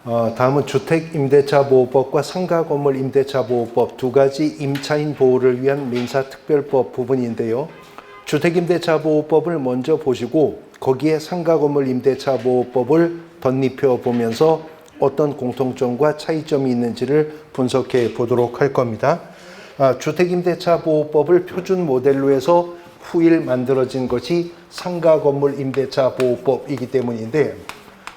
다음은 주택임대차보호법과 상가건물임대차보호법 두 가지 임차인 보호를 위한 민사특별법 부분인데요. 주택임대차보호법을 먼저 보시고 거기에 상가건물임대차보호법을 덧입혀 보면서 어떤 공통점과 차이점이 있는지를 분석해 보도록 할 겁니다. 주택임대차보호법을 표준 모델로 해서 후일 만들어진 것이 상가건물임대차보호법이기 때문인데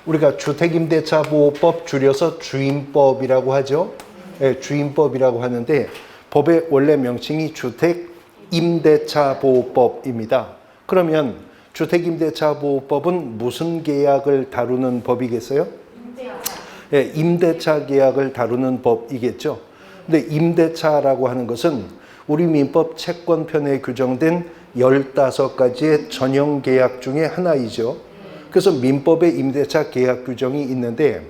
우리가 주택임대차보호법 줄여서 주임법이라고 하죠. 네, 주임법이라고 하는데 법의 원래 명칭이 주택임대차보호법입니다. 그러면 주택임대차보호법은 무슨 계약을 다루는 법이겠어요? 네, 임대차 계약을 다루는 법이겠죠. 근데 임대차라고 하는 것은 우리 민법 채권편에 규정된 15가지의 전형 계약 중에 하나이죠. 그래서 민법에 임대차 계약 규정이 있는데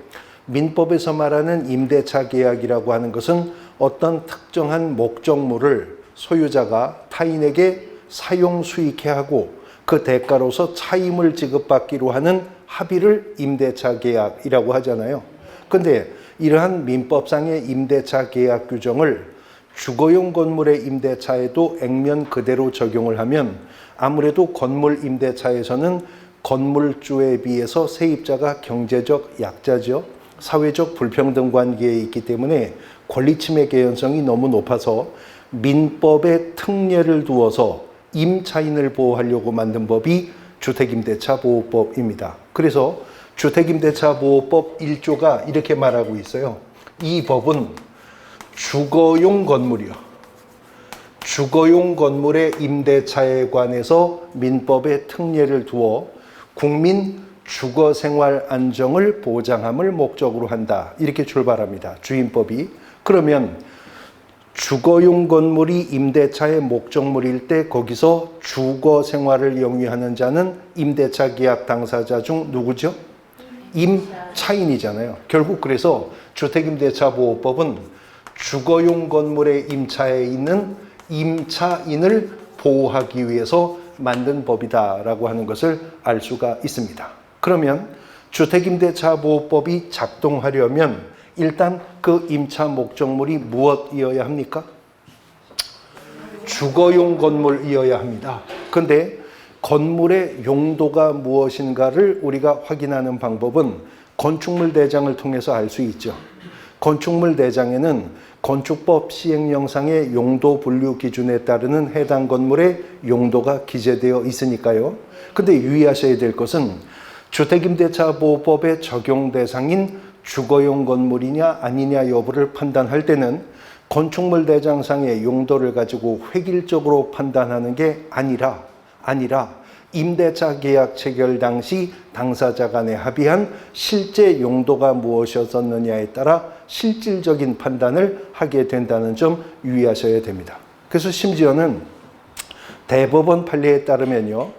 민법에서 말하는 임대차 계약이라고 하는 것은 어떤 특정한 목적물을 소유자가 타인에게 사용 수익해 하고 그 대가로서 차임을 지급받기로 하는 합의를 임대차 계약이라고 하잖아요. 근데 이러한 민법상의 임대차 계약 규정을 주거용 건물의 임대차에도 액면 그대로 적용을 하면 아무래도 건물 임대차에서는 건물주에 비해서 세입자가 경제적 약자죠. 사회적 불평등 관계에 있기 때문에 권리침해 개연성이 너무 높아서 민법의 특례를 두어서 임차인을 보호하려고 만든 법이 주택임대차보호법입니다. 그래서 주택임대차보호법 1조가 이렇게 말하고 있어요. 이 법은 주거용 건물이요. 주거용 건물의 임대차에 관해서 민법의 특례를 두어 국민 주거생활 안정을 보장함을 목적으로 한다. 이렇게 출발합니다. 주임법이. 그러면 주거용 건물이 임대차의 목적물일 때 거기서 주거생활을 영위하는 자는 임대차 계약 당사자 중 누구죠? 임차인이잖아요. 결국 그래서 주택임대차보호법은 주거용 건물의 임차에 있는 임차인을 보호하기 위해서 만든 법이다라고 하는 것을 알 수가 있습니다. 그러면 주택임대차보호법이 작동하려면 일단 그 임차 목적물이 무엇이어야 합니까? 주거용 건물이어야 합니다. 근데 건물의 용도가 무엇인가를 우리가 확인하는 방법은 건축물 대장을 통해서 알 수 있죠. 건축물 대장에는 건축법 시행령상의 용도 분류 기준에 따르는 해당 건물의 용도가 기재되어 있으니까요. 근데 유의하셔야 될 것은 주택임대차보호법의 적용 대상인 주거용 건물이냐 아니냐 여부를 판단할 때는 건축물 대장상의 용도를 가지고 획일적으로 판단하는 게 아니라 임대차 계약 체결 당시 당사자 간에 합의한 실제 용도가 무엇이었느냐에 따라 실질적인 판단을 하게 된다는 점 유의하셔야 됩니다. 그래서 심지어는 대법원 판례에 따르면요.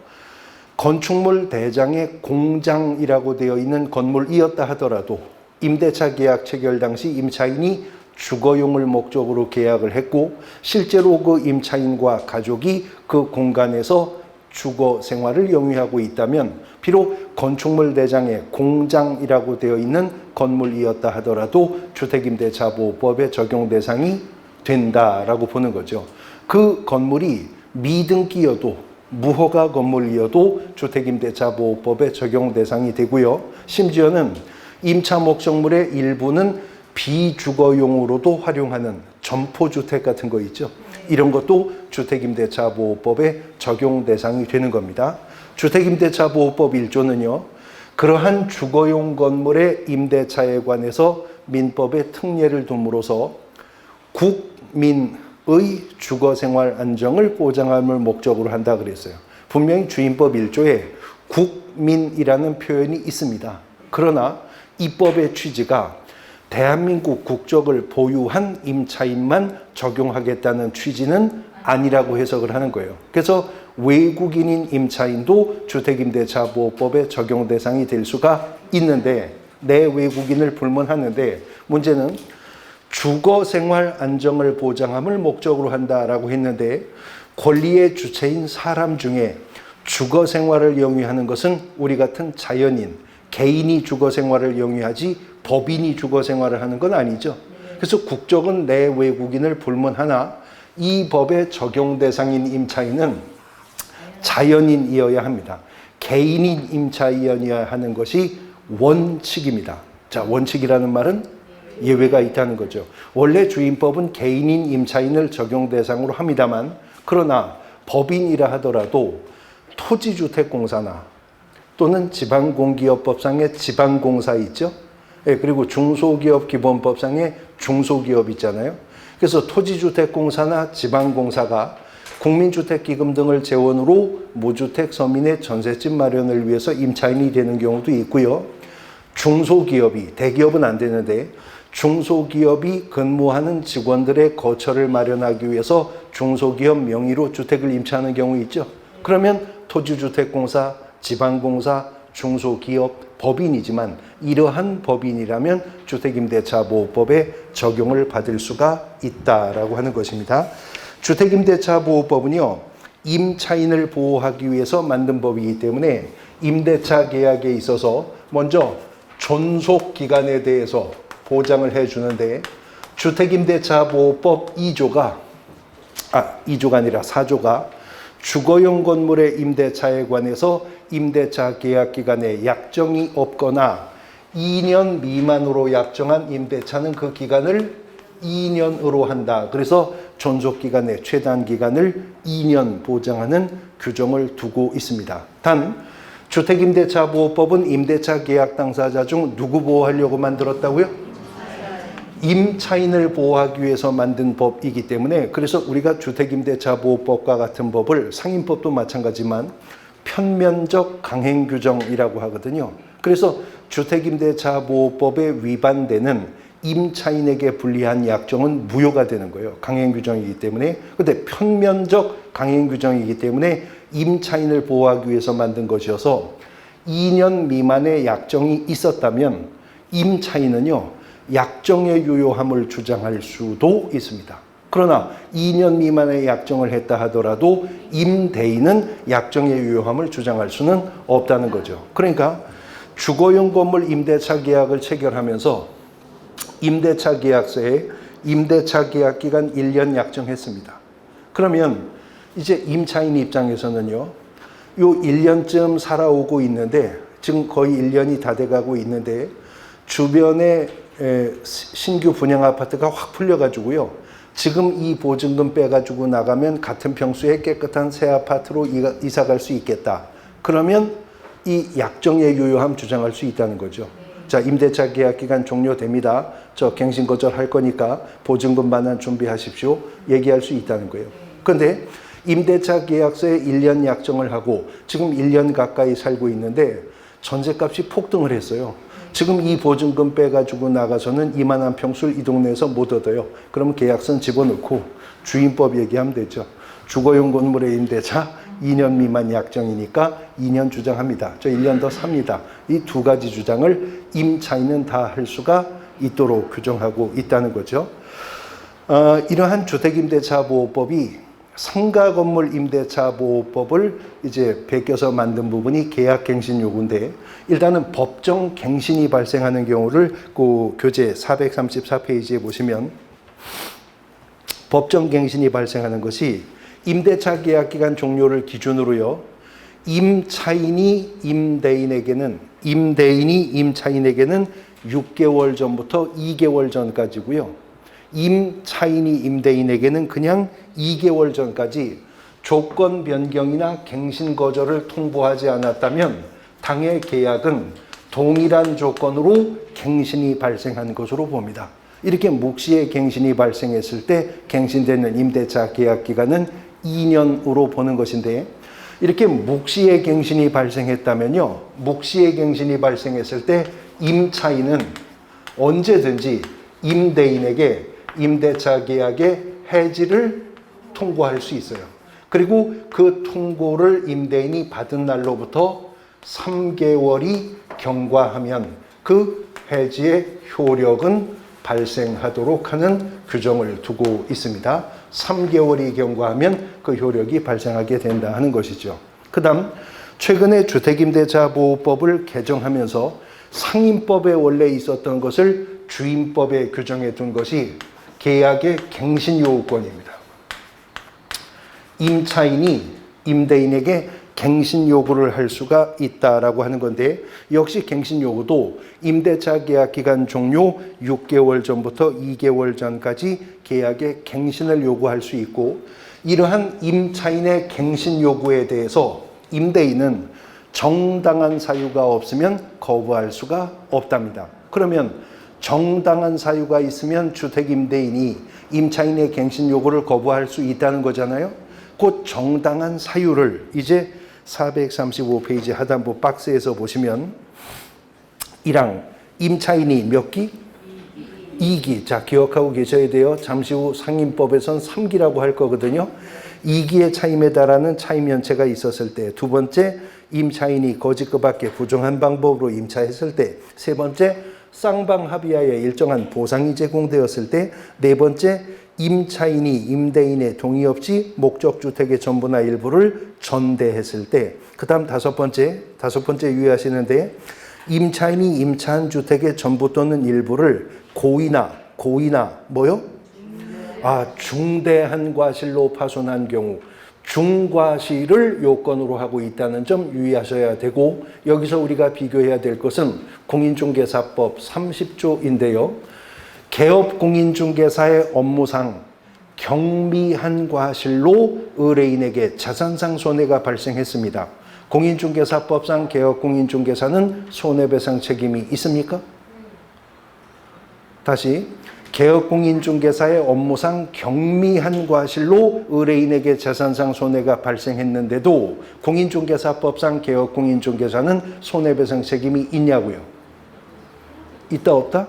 건축물 대장의 공장이라고 되어 있는 건물이었다 하더라도 임대차 계약 체결 당시 임차인이 주거용을 목적으로 계약을 했고 실제로 그 임차인과 가족이 그 공간에서 주거 생활을 영위하고 있다면 비록 건축물 대장의 공장이라고 되어 있는 건물이었다 하더라도 주택임대차보호법의 적용 대상이 된다라고 보는 거죠. 그 건물이 미등기여도 무허가 건물이어도 주택임대차보호법의 적용 대상이 되고요. 심지어는 임차 목적물의 일부는 비주거용으로도 활용하는 점포주택 같은 거 있죠. 이런 것도 주택임대차보호법의 적용 대상이 되는 겁니다. 주택임대차보호법 1조는요. 그러한 주거용 건물의 임대차에 관해서 민법의 특례를 둠으로써 국민의 주거생활 안정을 보장함을 목적으로 한다 그랬어요. 분명히 주임법 1조에 국민이라는 표현이 있습니다. 그러나 이 법의 취지가 대한민국 국적을 보유한 임차인만 적용하겠다는 취지는 아니라고 해석을 하는 거예요. 그래서 외국인인 임차인도 주택임대차보호법의 적용 대상이 될 수가 있는데 내 외국인을 불문하는데 문제는 주거생활 안정을 보장함을 목적으로 한다라고 했는데 권리의 주체인 사람 중에 주거생활을 영위하는 것은 우리 같은 자연인, 개인이 주거생활을 영위하지 법인이 주거 생활을 하는 건 아니죠. 그래서 국적은 내 외국인을 불문하나 이 법의 적용 대상인 임차인은 자연인이어야 합니다. 개인인 임차인이어야 하는 것이 원칙입니다. 자, 원칙이라는 말은 예외가 있다는 거죠. 원래 주임법은 개인인 임차인을 적용 대상으로 합니다만, 그러나 법인이라 하더라도 토지주택공사나 또는 지방공기업법상의 지방공사 있죠. 예, 그리고 중소기업기본법상의 중소기업 있잖아요. 그래서 토지주택공사나 지방공사가 국민주택기금 등을 재원으로 무주택 서민의 전셋집 마련을 위해서 임차인이 되는 경우도 있고요. 중소기업이, 대기업은 안 되는데 중소기업이 근무하는 직원들의 거처를 마련하기 위해서 중소기업 명의로 주택을 임차하는 경우 있죠. 그러면 토지주택공사, 지방공사, 중소기업, 법인이지만 이러한 법인이라면 주택임대차보호법에 적용을 받을 수가 있다라고 하는 것입니다. 주택임대차보호법은요, 임차인을 보호하기 위해서 만든 법이기 때문에 임대차 계약에 있어서 먼저 존속기간에 대해서 보장을 해주는데, 주택임대차보호법 2조가 아니라 4조가 주거용 건물의 임대차에 관해서 임대차 계약 기간에 약정이 없거나 2년 미만으로 약정한 임대차는 그 기간을 2년으로 한다. 그래서 존속기간의 최단 기간을 2년 보장하는 규정을 두고 있습니다. 단 주택임대차보호법은 임대차 계약 당사자 중 누구 보호하려고 만들었다고요? 임차인을 보호하기 위해서 만든 법이기 때문에, 그래서 우리가 주택임대차보호법과 같은 법을, 상임법도 마찬가지지만 편면적 강행규정이라고 하거든요. 그래서 주택임대차보호법에 위반되는 임차인에게 불리한 약정은 무효가 되는 거예요. 강행규정이기 때문에. 근데 편면적 강행규정이기 때문에 임차인을 보호하기 위해서 만든 것이어서 2년 미만의 약정이 있었다면 임차인은요, 약정의 유효함을 주장할 수도 있습니다. 그러나 2년 미만의 약정을 했다 하더라도 임대인은 약정의 유효함을 주장할 수는 없다는 거죠. 그러니까 주거용 건물 임대차 계약을 체결하면서 임대차 계약서에 임대차 계약 기간 1년 약정했습니다. 그러면 이제 임차인 입장에서는요, 요 1년쯤 살아오고 있는데, 지금 거의 1년이 다 돼가고 있는데 주변에 신규 분양 아파트가 확 풀려가지고요, 지금 이 보증금 빼가지고 나가면 같은 평수의 깨끗한 새 아파트로 이사 갈 수 있겠다. 그러면 이 약정의 유효함 주장할 수 있다는 거죠. 자, 임대차 계약 기간 종료됩니다. 저 갱신 거절할 거니까 보증금 반환 준비하십시오. 얘기할 수 있다는 거예요. 그런데 임대차 계약서에 1년 약정을 하고 지금 1년 가까이 살고 있는데 전셋값이 폭등을 했어요. 지금 이 보증금 빼가지고 나가서는 이만한 평수를 이 동네에서 못 얻어요. 그러면 계약서는 집어넣고 주임법 얘기하면 되죠. 주거용 건물의 임대차 2년 미만 약정이니까 2년 주장합니다. 저 1년 더 삽니다. 이 두 가지 주장을 임차인은 다 할 수가 있도록 규정하고 있다는 거죠. 이러한 주택임대차보호법이 상가 건물 임대차보호법을 이제 베껴서 만든 부분이 계약갱신 요구인데, 일단은 법정 갱신이 발생하는 경우를 그 교재 434페이지에 보시면 법정 갱신이 발생하는 것이 임대차 계약 기간 종료를 기준으로요, 임대인이 임차인에게는 6개월 전부터 2개월 전까지고요, 임차인이 임대인에게는 그냥 2개월 전까지 조건 변경이나 갱신 거절을 통보하지 않았다면 당해 계약은 동일한 조건으로 갱신이 발생한 것으로 봅니다. 이렇게 묵시의 갱신이 발생했을 때 갱신되는 임대차 계약 기간은 2년으로 보는 것인데, 이렇게 묵시의 갱신이 발생했다면요, 묵시의 갱신이 발생했을 때 임차인은 언제든지 임대인에게 임대차 계약의 해지를 통고할 수 있어요. 그리고 그 통고를 임대인이 받은 날로부터 3개월이 경과하면 그 해지의 효력은 발생하도록 하는 규정을 두고 있습니다. 3개월이 경과하면 그 효력이 발생하게 된다 하는 것이죠. 그 다음 최근에 주택임대차보호법을 개정하면서 상인법에 원래 있었던 것을 주임법에 규정해 둔 것이 계약의 갱신요구권입니다. 임차인이 임대인에게 갱신 요구를 할 수가 있다라고 하는 건데, 역시 갱신 요구도 임대차 계약 기간 종료 6개월 전부터 2개월 전까지 계약의 갱신을 요구할 수 있고, 이러한 임차인의 갱신 요구에 대해서 임대인은 정당한 사유가 없으면 거부할 수가 없답니다. 그러면 정당한 사유가 있으면 주택임대인이 임차인의 갱신 요구를 거부할 수 있다는 거잖아요. 그 정당한 사유를 이제 435페이지 하단부 박스에서 보시면 1항 임차인이 몇 기? 2기. 자, 기억하고 계셔야 돼요. 잠시 후 상임법에선 3기라고 할 거거든요. 2기의 차임에 달하는 차임 연체가 있었을 때, 두 번째 임차인이 거짓 그 밖에 부정한 방법으로 임차했을 때, 세 번째 쌍방 합의하에 일정한 보상이 제공되었을 때, 네 번째 임차인이 임대인의 동의 없이 목적주택의 전부나 일부를 전대했을 때, 그 다음 다섯 번째 유의하시는데, 임차인이 임차한 주택의 전부 또는 일부를 고의나 뭐요? 중대한 과실로 파손한 경우, 중과실을 요건으로 하고 있다는 점 유의하셔야 되고, 여기서 우리가 비교해야 될 것은 공인중개사법 30조인데요. 개업공인중개사의 업무상 경미한 과실로 의뢰인에게 자산상 손해가 발생했습니다. 공인중개사법상 개업공인중개사는 손해배상 책임이 있습니까? 다시, 개업공인중개사의 업무상 경미한 과실로 의뢰인에게 자산상 손해가 발생했는데도 공인중개사법상 개업공인중개사는 손해배상 책임이 있냐고요? 있다 없다?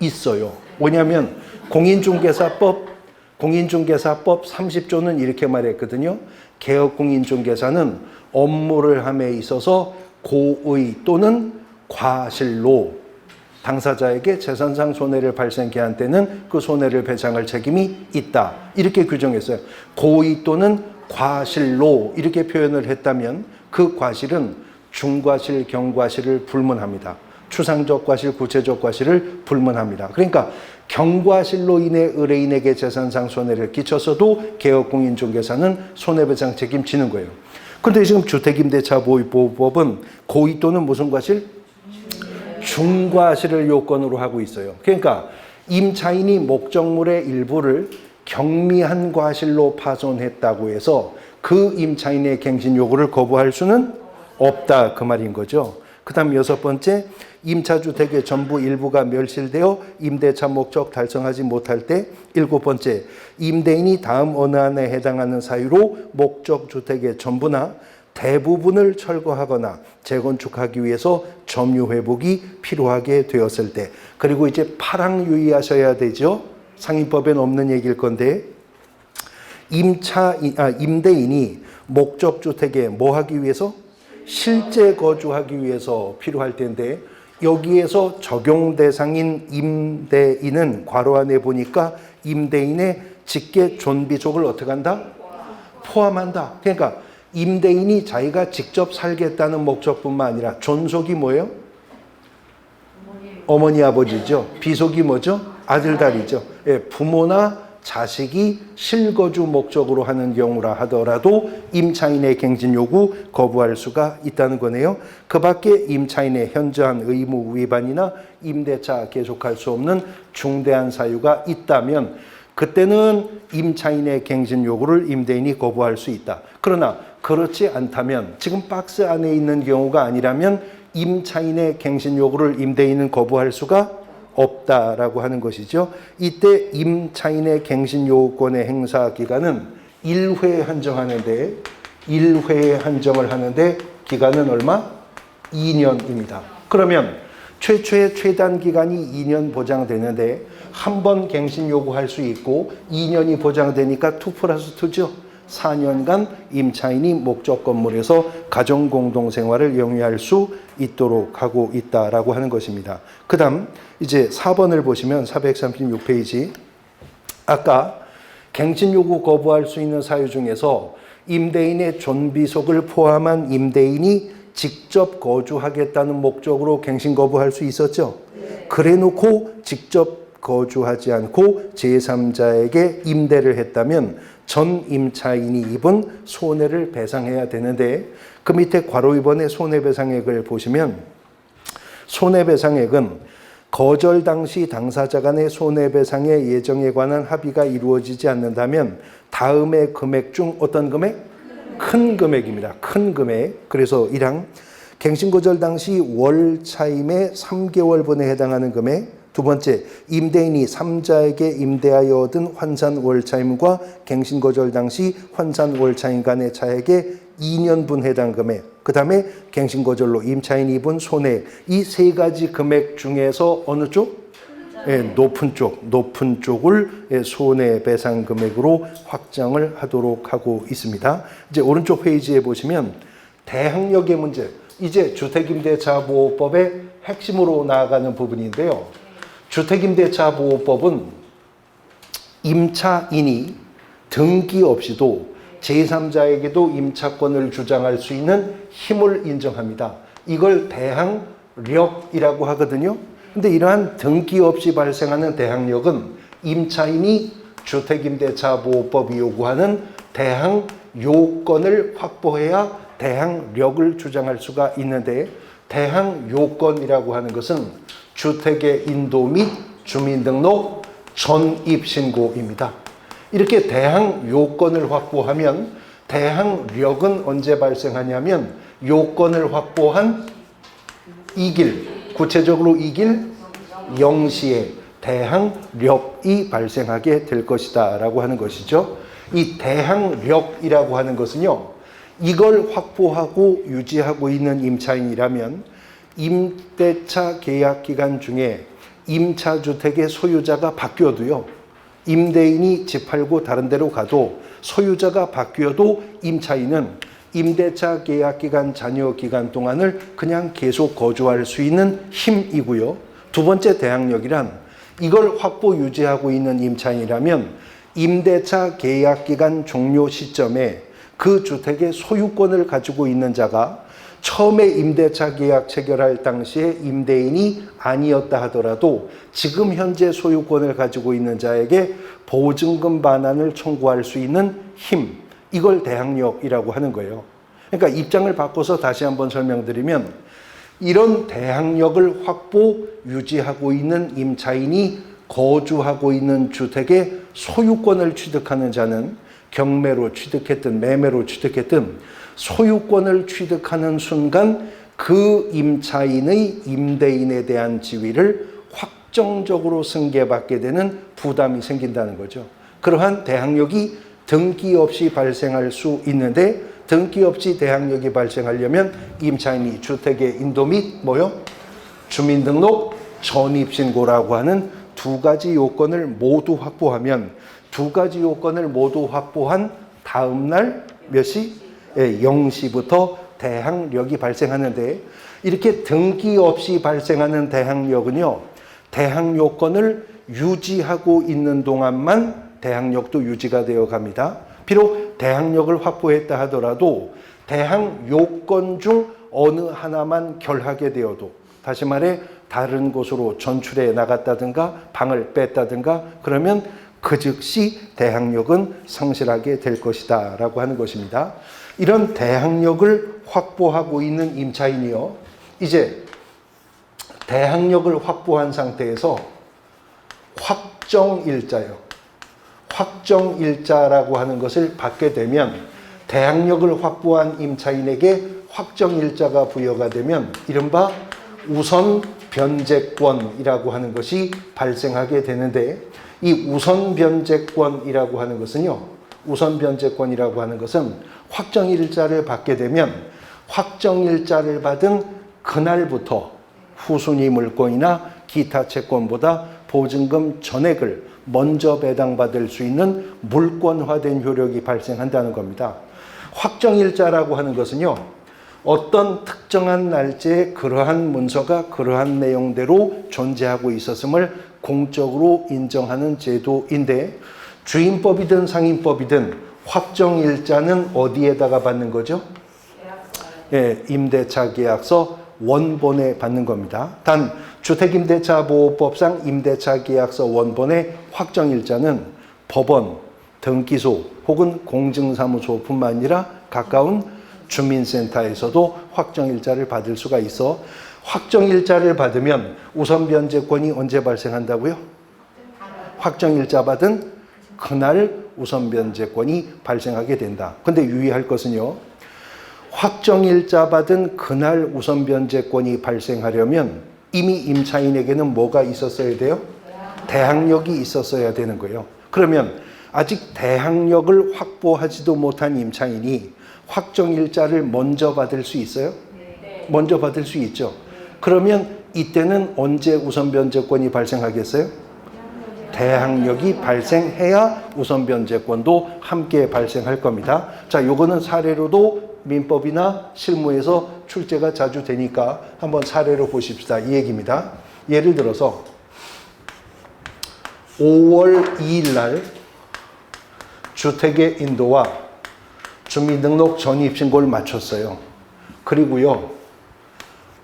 있어요. 왜냐하면 공인중개사법 30조는 이렇게 말했거든요. 개업공인중개사는 업무를 함에 있어서 고의 또는 과실로 당사자에게 재산상 손해를 발생케 한 때는 그 손해를 배상할 책임이 있다. 이렇게 규정했어요. 고의 또는 과실로 이렇게 표현을 했다면 그 과실은 중과실, 경과실을 불문합니다. 추상적 과실, 구체적 과실을 불문합니다. 그러니까 경과실로 인해 의뢰인에게 재산상 손해를 끼쳤어도 개업공인중개사는 손해배상 책임지는 거예요. 그런데 지금 주택임대차보호법은 고의 또는 무슨 과실? 중과실을 요건으로 하고 있어요. 그러니까 임차인이 목적물의 일부를 경미한 과실로 파손했다고 해서 그 임차인의 갱신 요구를 거부할 수는 없다, 그 말인 거죠. 그 다음 여섯 번째, 임차주택의 전부 일부가 멸실되어 임대차 목적 달성하지 못할 때. 일곱 번째, 임대인이 다음 어느 안에 해당하는 사유로 목적주택의 전부나 대부분을 철거하거나 재건축하기 위해서 점유 회복이 필요하게 되었을 때. 그리고 이제 8항 유의하셔야 되죠. 상임법엔 없는 얘기일 건데, 임대인이 목적주택에 뭐 하기 위해서? 실제 거주하기 위해서 필요할 텐데, 여기에서 적용 대상인 임대인은 괄호 안에 보니까 임대인의 직계 존비속을 어떻게 한다? 포함한다. 그러니까 임대인이 자기가 직접 살겠다는 목적뿐만 아니라 존속이 뭐예요? 어머니 아버지죠. 비속이 뭐죠? 아들 딸이죠. 예, 부모나 자식이 실거주 목적으로 하는 경우라 하더라도 임차인의 갱신 요구 거부할 수가 있다는 거네요. 그 밖에 임차인의 현저한 의무 위반이나 임대차 계속할 수 없는 중대한 사유가 있다면 그때는 임차인의 갱신 요구를 임대인이 거부할 수 있다. 그러나 그렇지 않다면, 지금 박스 안에 있는 경우가 아니라면 임차인의 갱신 요구를 임대인은 거부할 수가 없다라고 하는 것이죠. 이때 임차인의 갱신 요구권의 행사 기간은 1회 한정하는데, 1회 한정을 하는데 기간은 얼마? 2년입니다. 그러면 최초의 최단 기간이 2년 보장되는데 한 번 갱신 요구할 수 있고 2년이 보장되니까 2+2죠. 4년간 임차인이 목적 건물에서 가정 공동 생활을 영위할 수 있도록 하고 있다라고 하는 것입니다. 그다음 이제 4번을 보시면 436페이지, 아까 갱신 요구 거부할 수 있는 사유 중에서 임대인의 존비속을 포함한 임대인이 직접 거주하겠다는 목적으로 갱신 거부할 수 있었죠. 그래 놓고 직접 거주하지 않고 제3자에게 임대를 했다면 전 임차인이 입은 손해를 배상해야 되는데, 그 밑에 괄호 2번의 손해배상액을 보시면 손해배상액은 거절 당시 당사자 간의 손해배상의 예정에 관한 합의가 이루어지지 않는다면 다음의 금액 중 어떤 금액? 큰 금액입니다. 큰 금액. 그래서 1항 갱신거절 당시 월 차임의 3개월분에 해당하는 금액. 두 번째, 임대인이 3자에게 임대하여 얻은 환산 월차임과 갱신거절 당시 환산 월차임 간의 차액의 2년분 해당 금액. 그 다음에 갱신거절로 임차인이 입은 손해. 이 세 가지 금액 중에서 어느 쪽? 높은 쪽을 손해배상 금액으로 확정을 하도록 하고 있습니다. 이제 오른쪽 페이지에 보시면 대항력의 문제. 이제 주택임대차보호법의 핵심으로 나아가는 부분인데요. 주택임대차보호법은 임차인이 등기 없이도 제3자에게도 임차권을 주장할 수 있는 힘을 인정합니다. 이걸 대항력이라고 하거든요. 근데 이러한 등기 없이 발생하는 대항력은 임차인이 주택임대차보호법이 요구하는 대항요건을 확보해야 대항력을 주장할 수가 있는데, 대항요건이라고 하는 것은 주택의 인도 및 주민등록 전입신고입니다. 이렇게 대항요건을 확보하면 대항력은 언제 발생하냐면 요건을 확보한 이길, 구체적으로 이길 0시에 대항력이 발생하게 될 것이다 라고 하는 것이죠. 이 대항력이라고 하는 것은요, 이걸 확보하고 유지하고 있는 임차인이라면 임대차 계약 기간 중에 임차주택의 소유자가 바뀌어도요, 임대인이 집 팔고 다른 데로 가도 소유자가 바뀌어도 임차인은 임대차 계약 기간, 잔여 기간 동안을 그냥 계속 거주할 수 있는 힘이고요. 두 번째 대항력이란 이걸 확보 유지하고 있는 임차인이라면 임대차 계약 기간 종료 시점에 그 주택의 소유권을 가지고 있는 자가 처음에 임대차 계약 체결할 당시에 임대인이 아니었다 하더라도 지금 현재 소유권을 가지고 있는 자에게 보증금 반환을 청구할 수 있는 힘, 이걸 대항력이라고 하는 거예요. 그러니까 입장을 바꿔서 다시 한번 설명드리면, 이런 대항력을 확보 유지하고 있는 임차인이 거주하고 있는 주택의 소유권을 취득하는 자는 경매로 취득했든 매매로 취득했든 소유권을 취득하는 순간 그 임차인의 임대인에 대한 지위를 확정적으로 승계받게 되는 부담이 생긴다는 거죠. 그러한 대항력이 등기 없이 발생할 수 있는데, 등기 없이 대항력이 발생하려면 임차인이 주택의 인도 및 주민등록 전입신고라고 하는 두 가지 요건을 모두 확보하면, 두 가지 요건을 모두 확보한 다음 날 몇 시? 0시부터 대항력이 발생하는데, 이렇게 등기 없이 발생하는 대항력은요, 대항 요건을 유지하고 있는 동안만 대항력도 유지가 되어 갑니다. 비록 대항력을 확보했다 하더라도 대항 요건 중 어느 하나만 결하게 되어도, 다시 말해 다른 곳으로 전출해 나갔다든가 방을 뺐다든가 그러면 그 즉시 대항력은 상실하게 될 것이다 라고 하는 것입니다. 이런 대항력을 확보하고 있는 임차인이요, 이제 대항력을 확보한 상태에서 확정일자요, 확정일자라고 하는 것을 받게 되면, 대항력을 확보한 임차인에게 확정일자가 부여가 되면 이른바 우선 변제권이라고 하는 것이 발생하게 되는데, 이 우선 변제권이라고 하는 것은요, 우선 변제권이라고 하는 것은 확정일자를 받게 되면 확정일자를 받은 그날부터 후순위 물권이나 기타 채권보다 보증금 전액을 먼저 배당받을 수 있는 물권화된 효력이 발생한다는 겁니다. 확정일자라고 하는 것은요, 어떤 특정한 날짜에 그러한 문서가 그러한 내용대로 존재하고 있었음을 공적으로 인정하는 제도인데, 주임법이든 상임법이든 확정일자는 어디에다가 받는 거죠? 예, 임대차 계약서 원본에 받는 겁니다. 단 주택임대차보호법상 임대차 계약서 원본의 확정일자는 법원, 등기소 혹은 공증사무소뿐만 아니라 가까운 주민센터에서도 확정일자를 받을 수가 있어 확정일자를 받으면 우선변제권이 언제 발생한다고요? 확정일자 받은 그날 우선변제권이 발생하게 된다. 근데 유의할 것은요. 확정일자 받은 그날 우선변제권이 발생하려면 이미 임차인에게는 뭐가 있었어야 돼요? 대항력이 있었어야 되는 거예요. 그러면 아직 대항력을 확보하지도 못한 임차인이 확정일자를 먼저 받을 수 있어요? 먼저 받을 수 있죠. 그러면 이때는 언제 우선변제권이 발생하겠어요? 대항력이 발생해야 우선변제권도 함께 발생할 겁니다. 자, 요거는 사례로도 민법이나 실무에서 출제가 자주 되니까 한번 사례로 보십시다. 이 얘기입니다. 예를 들어서 5월 2일 날 주택의 인도와 주민등록 전입신고를 마쳤어요. 그리고요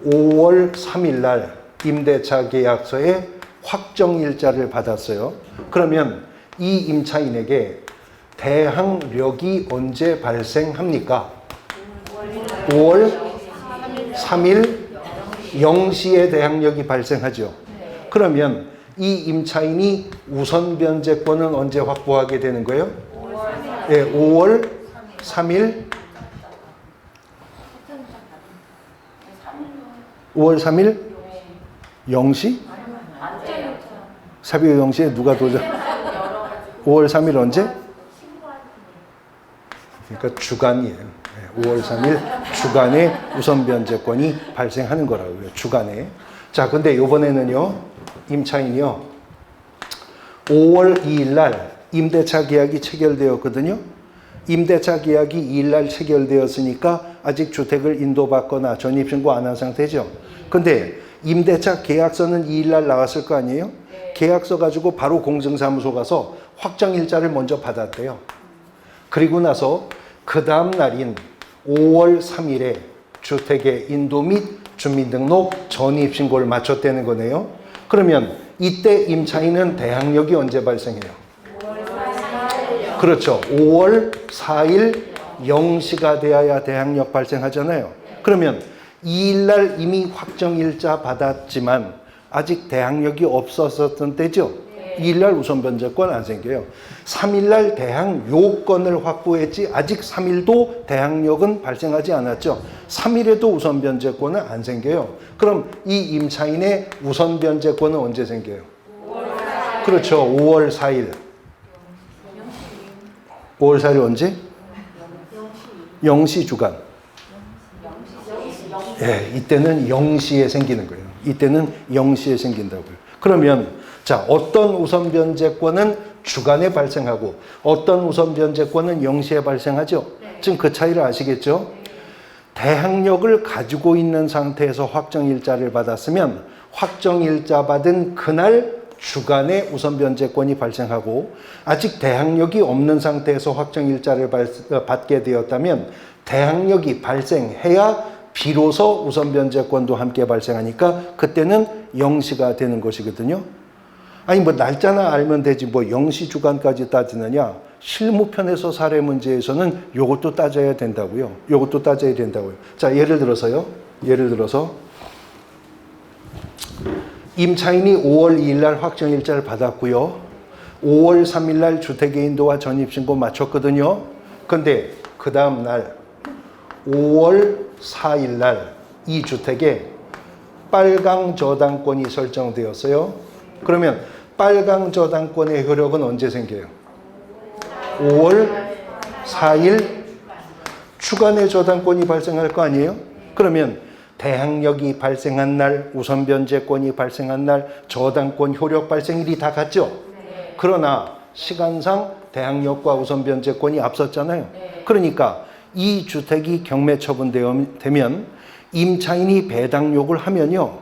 5월 3일 날 임대차 계약서에 확정일자를 받았어요. 그러면 이 임차인에게 대항력이 언제 발생합니까? 5월 3일 0시에 대항력이 발생하죠. 그러면 이 임차인이 우선변제권은 언제 확보하게 되는 거예요? 네, 5월 3일 5월 3일 0시? 12월 0시에 누가 도전? 5월 3일 언제? 그러니까 주간이에요. 5월 3일 주간에 우선변제권이 발생하는 거라고요. 주간에. 자, 근데 이번에는요. 임차인이요. 5월 2일 날 임대차 계약이 체결되었거든요. 임대차 계약이 2일 날 체결되었으니까 아직 주택을 인도받거나 전입신고 안 한 상태죠. 근데 임대차 계약서는 2일 날 나왔을 거 아니에요? 계약서 가지고 바로 공증사무소 가서 확정일자를 먼저 받았대요. 그리고 나서 그 다음 날인 5월 3일에 주택의 인도 및 주민등록 전입신고를 마쳤다는 거네요. 그러면 이때 임차인은 대항력이 언제 발생해요? 그렇죠. 5월 4일 0시가 되어야 대항력 발생하잖아요. 그러면 2일 날 이미 확정일자 받았지만 아직 대항력이 없었던 때죠. 2일 날 우선변제권 안 생겨요. 3일 날 대항 요건을 확보했지 아직 3일도 대항력은 발생하지 않았죠. 3일에도 우선변제권은 안 생겨요. 그럼 이 임차인의 우선변제권은 언제 생겨요? 5월 그렇죠. 5월 4일. 5월 4일 언제? 0시 주간. 예, 이때는 0시에 생기는 거예요. 이때는 0시에 생긴다고요. 그러면 자, 어떤 우선변제권은 주간에 발생하고 어떤 우선변제권은 0시에 발생하죠? 지금 그 차이를 아시겠죠? 대항력을 가지고 있는 상태에서 확정일자를 받았으면 확정일자 받은 그날 주간에 우선변제권이 발생하고 아직 대항력이 없는 상태에서 확정일자를 받게 되었다면 대항력이 발생해야 비로소 우선변제권도 함께 발생하니까 그때는 0시가 되는 것이거든요. 아니 뭐 날짜나 알면 되지 뭐 0시 주간까지 따지느냐. 실무편에서 사례 문제에서는 요것도 따져야 된다고요. 요것도 따져야 된다고요. 자, 예를 들어서 임차인이 5월 2일 날 확정일자를 받았고요. 5월 3일 날 주택의 인도와 전입신고 마쳤거든요. 근데 그 다음 날 5월 4일 날 이 주택에 빨강 저당권이 설정되었어요. 그러면 빨강 저당권의 효력은 언제 생겨요? 5월 4일 주간에 저당권이 발생할 거 아니에요? 그러면 대항력이 발생한 날, 우선변제권이 발생한 날, 저당권 효력 발생일이 다 같죠? 그러나 시간상 대항력과 우선변제권이 앞섰잖아요. 그러니까 이 주택이 경매 처분되면 임차인이 배당 요구를 하면요.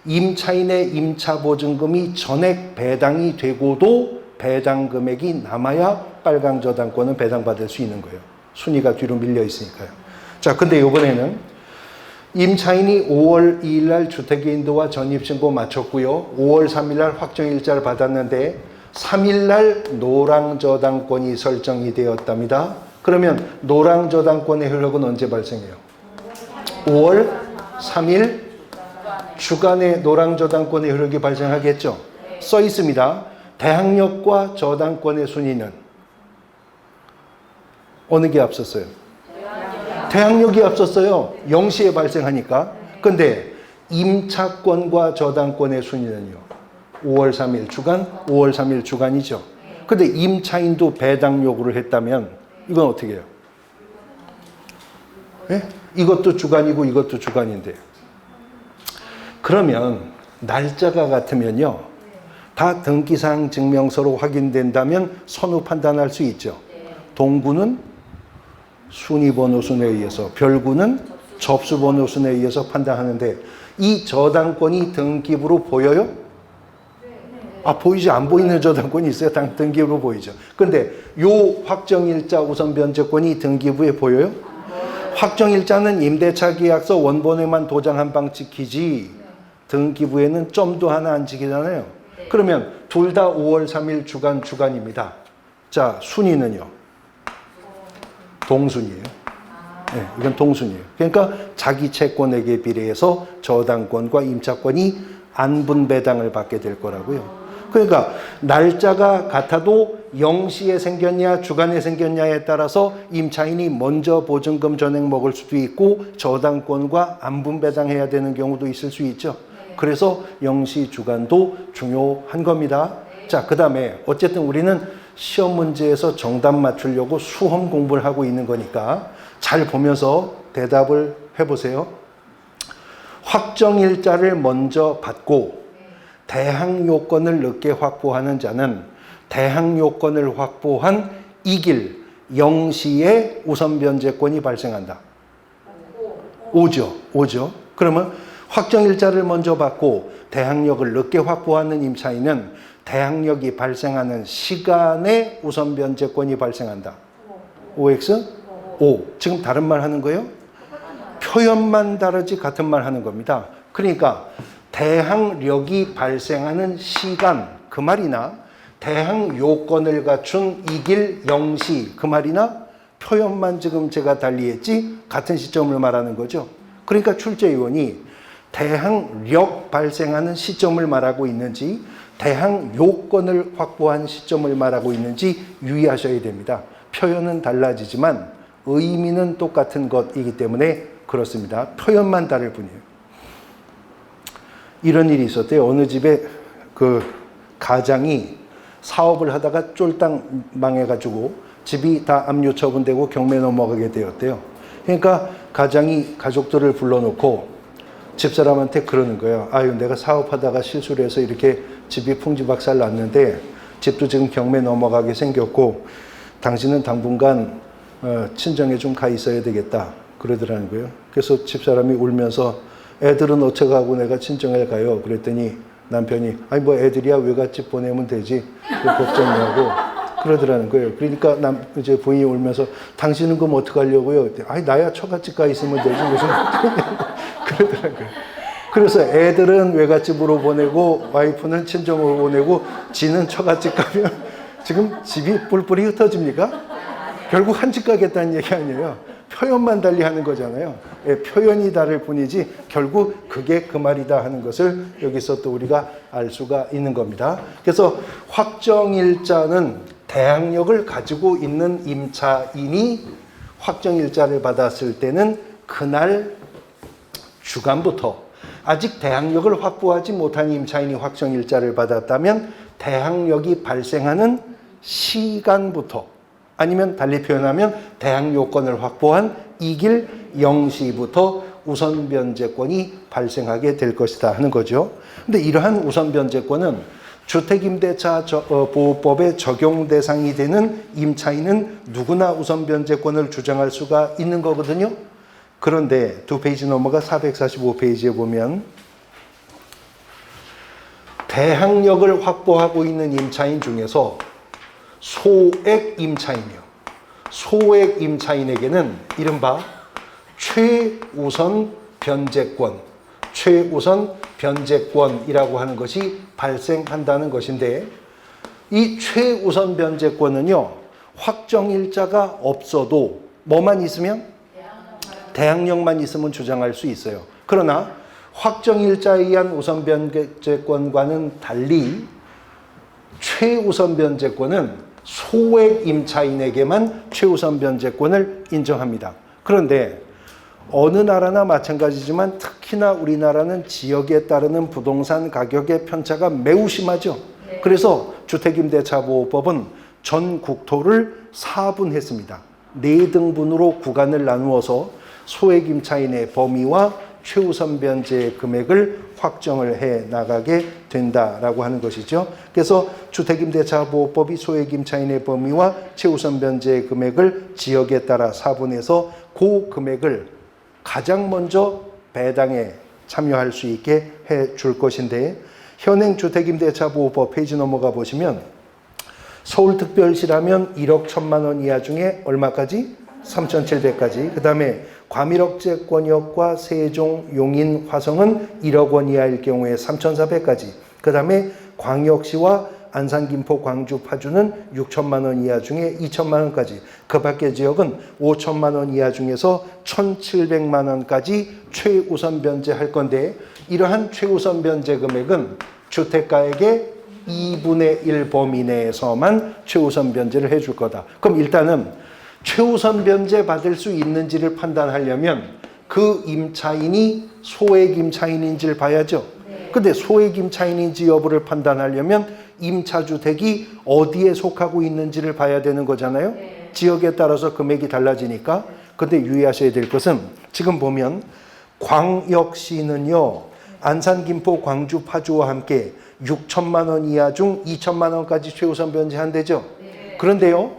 임차인의 임차보증금이 전액 배당이 되고도 배당 금액이 남아야 빨강 저당권은 배당받을 수 있는 거예요. 순위가 뒤로 밀려 있으니까요. 자, 근데 이번에는 임차인이 5월 2일 날 주택인도와 전입신고 마쳤고요. 5월 3일 날 확정일자를 받았는데 3일 날 노랑저당권이 설정이 되었답니다. 그러면 노랑저당권의 효력은 언제 발생해요? 5월 3일 주간에 노랑저당권의 효력이 발생하겠죠. 써 있습니다. 대항력과 저당권의 순위는 어느 게 앞섰어요? 대항력이 앞섰어요. 0시에 발생하니까. 근데 임차권과 저당권의 순위는요. 5월 3일 주간, 5월 3일 주간이죠. 근데 임차인도 배당 요구를 했다면 이건 어떻게 해요? 네? 이것도 주간이고 이것도 주간인데. 그러면 날짜가 같으면요. 다 등기사항 증명서로 확인된다면 선후 판단할 수 있죠. 동구는 순위번호순에 의해서, 별구는 접수번호순에 의해서 판단하는데 이 저당권이 등기부로 보여요? 보이지. 안 보이는 저당권이 있어요. 등기부로 보이죠. 근데 요 확정일자 우선변제권이 등기부에 보여요? 확정일자는 임대차 계약서 원본에만 도장한 방 찍히지 등기부에는 점도 하나 안 찍히잖아요. 그러면 둘 다 5월 3일 주간입니다. 자, 순위는요? 동순이에요. 네, 이건 동순이에요. 그러니까 자기 채권액에 비례해서 저당권과 임차권이 안분배당을 받게 될 거라고요. 그러니까 날짜가 같아도 0시에 생겼냐 주간에 생겼냐에 따라서 임차인이 먼저 보증금 전액 먹을 수도 있고 저당권과 안분배당해야 되는 경우도 있을 수 있죠. 그래서 0시 주간도 중요한 겁니다. 자, 그 다음에 어쨌든 우리는 시험 문제에서 정답 맞추려고 수험 공부를 하고 있는 거니까 잘 보면서 대답을 해보세요. 확정일자를 먼저 받고 대항요건을 늦게 확보하는 자는 대항요건을 확보한 이길 0시에 우선변제권이 발생한다. 오죠. 그러면 확정일자를 먼저 받고 대항력을 늦게 확보하는 임차인은 대항력이 발생하는 시간에 우선변제권이 발생한다. OX? O. 지금 다른 말 하는 거예요? 표현만 다르지 같은 말 하는 겁니다. 그러니까 대항력이 발생하는 시간 그 말이나 대항요건을 갖춘 이길 0시 그 말이나 표현만 지금 제가 달리했지 같은 시점을 말하는 거죠. 그러니까 출제위원이 대항력 발생하는 시점을 말하고 있는지 대항요건을 확보한 시점을 말하고 있는지 유의하셔야 됩니다. 표현은 달라지지만 의미는 똑같은 것이기 때문에 그렇습니다. 표현만 다를 뿐이에요. 이런 일이 있었대요. 어느 집에 그 가장이 사업을 하다가 쫄딱 망해가지고 집이 다 압류 처분되고 경매 넘어가게 되었대요. 그러니까 가장이 가족들을 불러놓고 집사람한테 그러는 거예요. 아유, 내가 사업하다가 실수를 해서 이렇게 집이 풍지박살 났는데 집도 지금 경매 넘어가게 생겼고 당신은 당분간 친정에 좀 가 있어야 되겠다. 그러더라는 거예요. 그래서 집사람이 울면서 애들은 어쩌가고 내가 친정에 가요. 그랬더니 남편이 아니 뭐 애들이야 외갓집 보내면 되지. 걱정하고 그러더라는 거예요. 그러니까 이제 부인이 울면서 당신은 그럼 어떡하려고요? 아니 나야 처갓집 가 있으면 되지 무슨 그러더라는 거예요. 그래서 애들은 외갓집으로 보내고 와이프는 친정으로 보내고 지는 처갓집 가면 지금 집이 뿔뿔이 흩어집니까? 결국 한 집 가겠다는 얘기 아니에요. 표현만 달리 하는 거잖아요. 표현이 다를 뿐이지 결국 그게 그 말이다 하는 것을 여기서 또 우리가 알 수가 있는 겁니다. 그래서 확정일자는 대항력을 가지고 있는 임차인이 확정일자를 받았을 때는 그날 주간부터 아직 대항력을 확보하지 못한 임차인이 확정일자를 받았다면 대항력이 발생하는 시간부터 아니면 달리 표현하면 대항요건을 확보한 이길 0시부터 우선변제권이 발생하게 될 것이다 하는 거죠. 근데 이러한 우선변제권은 주택임대차 보호법의 적용 대상이 되는 임차인은 누구나 우선변제권을 주장할 수가 있는 거거든요. 그런데 두 페이지 넘어가 445페이지에 보면 대항력을 확보하고 있는 임차인 중에서 소액 임차인이요. 소액 임차인에게는 이른바 최우선 변제권, 최우선 변제권이라고 하는 것이 발생한다는 것인데, 이 최우선 변제권은요, 확정일자가 없어도 뭐만 있으면? 대항력만 있으면 주장할 수 있어요. 그러나 확정일자에 의한 우선 변제권과는 달리 최우선 변제권은 소액 임차인에게만 최우선 변제권을 인정합니다. 그런데 어느 나라나 마찬가지지만 특히나 우리나라는 지역에 따르는 부동산 가격의 편차가 매우 심하죠. 그래서 주택임대차보호법은 전 국토를 4분했습니다. 4등분으로 구간을 나누어서 소액 임차인의 범위와 최우선 변제 금액을 확정을 해 나가게 된다라고 하는 것이죠. 그래서 주택임대차보호법이 소액 임차인의 범위와 최우선 변제 금액을 지역에 따라 4분해서 그 금액을 가장 먼저 배당에 참여할 수 있게 해 줄 것인데, 현행 주택임대차보호법 페이지 넘어가 보시면 서울특별시라면 1억 1천만 원 이하 중에 얼마까지? 3,700까지. 그 다음에 과밀억제권역과 세종, 용인, 화성은 1억 원 이하일 경우에 3,400까지. 그 다음에 광역시와 안산, 김포, 광주, 파주는 6천만 원 이하 중에 2천만 원까지. 그 밖의 지역은 5천만 원 이하 중에서 1,700만 원까지 최우선 변제할 건데, 이러한 최우선 변제 금액은 주택가액의 2분의 1 범위 내에서만 최우선 변제를 해줄 거다. 그럼 일단은 최우선 변제 받을 수 있는지를 판단하려면 그 임차인이 소액 임차인인지를 봐야죠. 근데 소액 임차인인지 여부를 판단하려면 임차주택이 어디에 속하고 있는지를 봐야 되는 거잖아요. 지역에 따라서 금액이 달라지니까. 근데 유의하셔야 될 것은 지금 보면 광역시는요, 안산, 김포, 광주, 파주와 함께 6천만 원 이하 중 2천만 원까지 최우선 변제한대죠. 그런데요,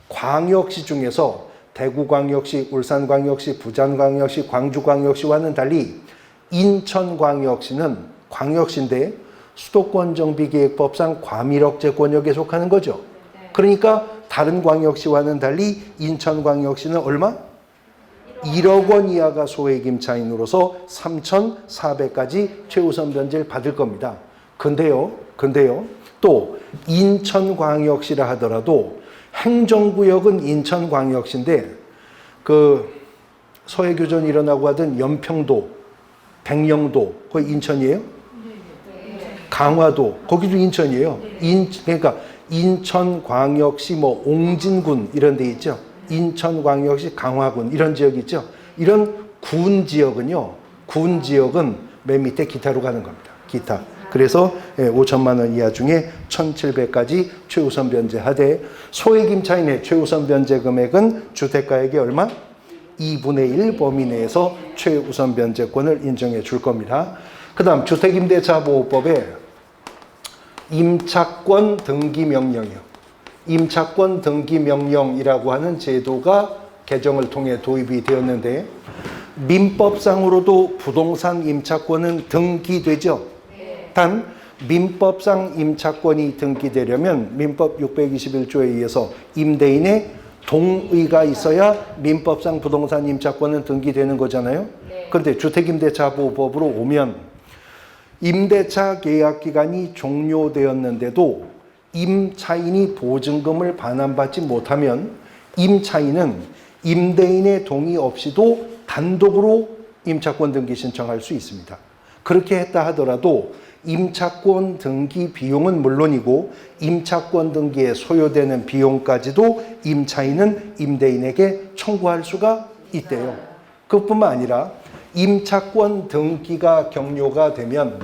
광역시 중에서 대구광역시, 울산광역시, 부산광역시, 광주광역시와는 달리 인천광역시는 광역시인데 수도권정비계획법상 과밀억제권역에 속하는 거죠. 그러니까 다른 광역시와는 달리 인천광역시는 얼마? 1억 원 이하가 소액 임차인으로서 3,400까지 최우선 변제를 받을 겁니다. 근데요, 또 인천광역시라 하더라도 행정구역은 인천광역시인데 그 서해교전 일어나고 하던 연평도, 백령도 거기 인천이에요? 강화도 거기도 인천이에요. 그러니까 인천광역시 뭐 옹진군 이런 데 있죠. 인천광역시 강화군 이런 지역이 있죠. 이런 군 지역은 맨 밑에 기타로 가는 겁니다. 기타. 그래서 5천만 원 이하 중에 1,700까지 최우선 변제하되, 소액 임차인의 최우선 변제 금액은 주택가액의 얼마? 2분의 1 범위 내에서 최우선 변제권을 인정해 줄 겁니다. 그 다음 주택임대차보호법에 임차권 등기명령이요. 임차권 등기명령이라고 하는 제도가 개정을 통해 도입이 되었는데, 민법상으로도 부동산 임차권은 등기되죠. 단 민법상 임차권이 등기되려면 민법 621조에 의해서 임대인의 동의가 있어야 민법상 부동산 임차권은 등기되는 거잖아요. 그런데 주택임대차보호법으로 오면 임대차 계약 기간이 종료되었는데도 임차인이 보증금을 반환받지 못하면 임차인은 임대인의 동의 없이도 단독으로 임차권 등기 신청할 수 있습니다. 그렇게 했다 하더라도 임차권 등기 비용은 물론이고 임차권 등기에 소요되는 비용까지도 임차인은 임대인에게 청구할 수가 있대요. 그것뿐만 아니라 임차권 등기가 경료가 되면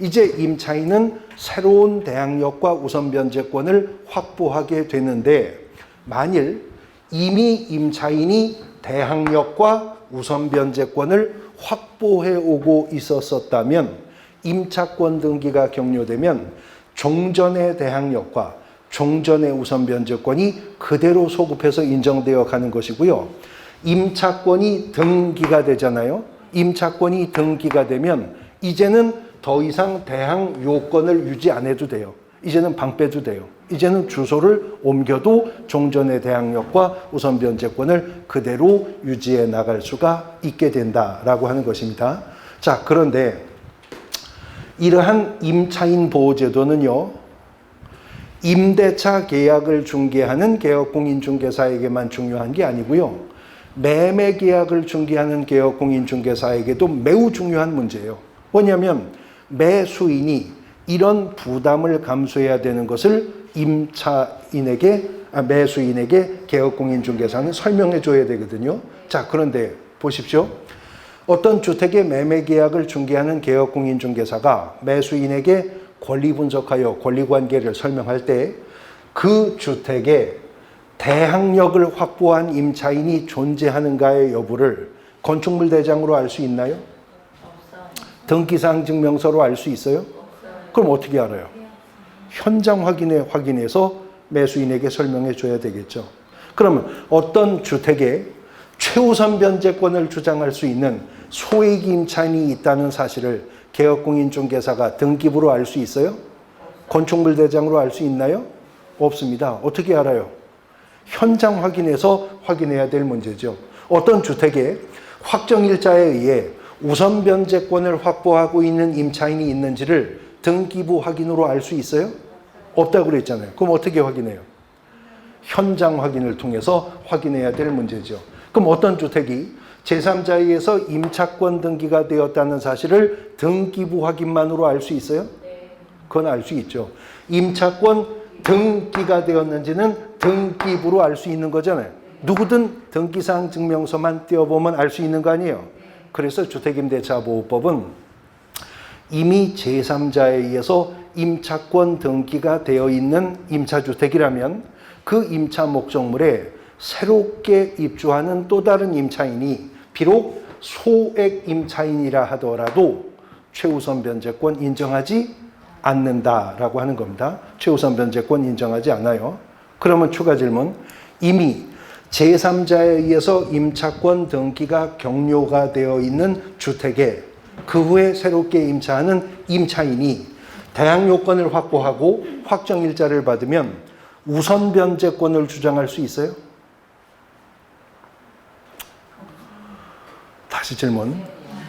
이제 임차인은 새로운 대항력과 우선 변제권을 확보하게 되는데, 만일 이미 임차인이 대항력과 우선 변제권을 확보해 오고 있었다면 임차권 등기가 경료되면 종전의 대항력과 종전의 우선 변제권이 그대로 소급해서 인정되어 가는 것이고요. 임차권이 등기가 되잖아요. 임차권이 등기가 되면 이제는 더 이상 대항 요건을 유지 안 해도 돼요. 이제는 방 빼도 돼요. 이제는 주소를 옮겨도 종전의 대항력과 우선 변제권을 그대로 유지해 나갈 수가 있게 된다라고 하는 것입니다. 자, 그런데 이러한 임차인 보호제도는요, 임대차 계약을 중개하는 개업공인중개사에게만 중요한 게 아니고요, 매매 계약을 중개하는 개업공인중개사에게도 매우 중요한 문제예요. 왜냐하면 매수인이 이런 부담을 감수해야 되는 것을 매수인에게 개업공인중개사는 설명해 줘야 되거든요. 자, 그런데 보십시오. 어떤 주택의 매매 계약을 중개하는 개업공인중개사가 매수인에게 권리 분석하여 권리관계를 설명할 때 그 주택에 대항력을 확보한 임차인이 존재하는가의 여부를 건축물 대장으로 알 수 있나요? 등기사항 증명서로 알 수 있어요? 그럼 어떻게 알아요? 현장 확인해서 매수인에게 설명해 줘야 되겠죠. 그러면 어떤 주택에 최우선 변제권을 주장할 수 있는 소액 임차인이 있다는 사실을 개업공인중개사가 등기부로 알 수 있어요? 건축물 대장으로 알 수 있나요? 없습니다. 어떻게 알아요? 현장 확인해서 확인해야 될 문제죠. 어떤 주택에 확정일자에 의해 우선 변제권을 확보하고 있는 임차인이 있는지를 등기부 확인으로 알 수 있어요? 없다고 그랬잖아요. 그럼 어떻게 확인해요? 현장 확인을 통해서 확인해야 될 문제죠. 그럼 어떤 주택이 제3자에 의해서 임차권 등기가 되었다는 사실을 등기부 확인만으로 알 수 있어요? 그건 알 수 있죠. 임차권 등기가 되었는지는 등기부로 알 수 있는 거잖아요. 누구든 등기사항 증명서만 띄워보면 알 수 있는 거 아니에요. 그래서 주택임대차보호법은 이미 제3자에 의해서 임차권 등기가 되어 있는 임차주택이라면 그 임차 목적물에 새롭게 입주하는 또 다른 임차인이 비록 소액 임차인이라 하더라도 최우선 변제권 인정하지 않는다라고 하는 겁니다. 최우선 변제권 인정하지 않아요. 그러면 추가 질문. 이미 제3자에 의해서 임차권 등기가 격료가 되어 있는 주택에 그 후에 새롭게 임차하는 임차인이 대항요건을 확보하고 확정일자를 받으면 우선 변제권을 주장할 수 있어요? 다시 질문.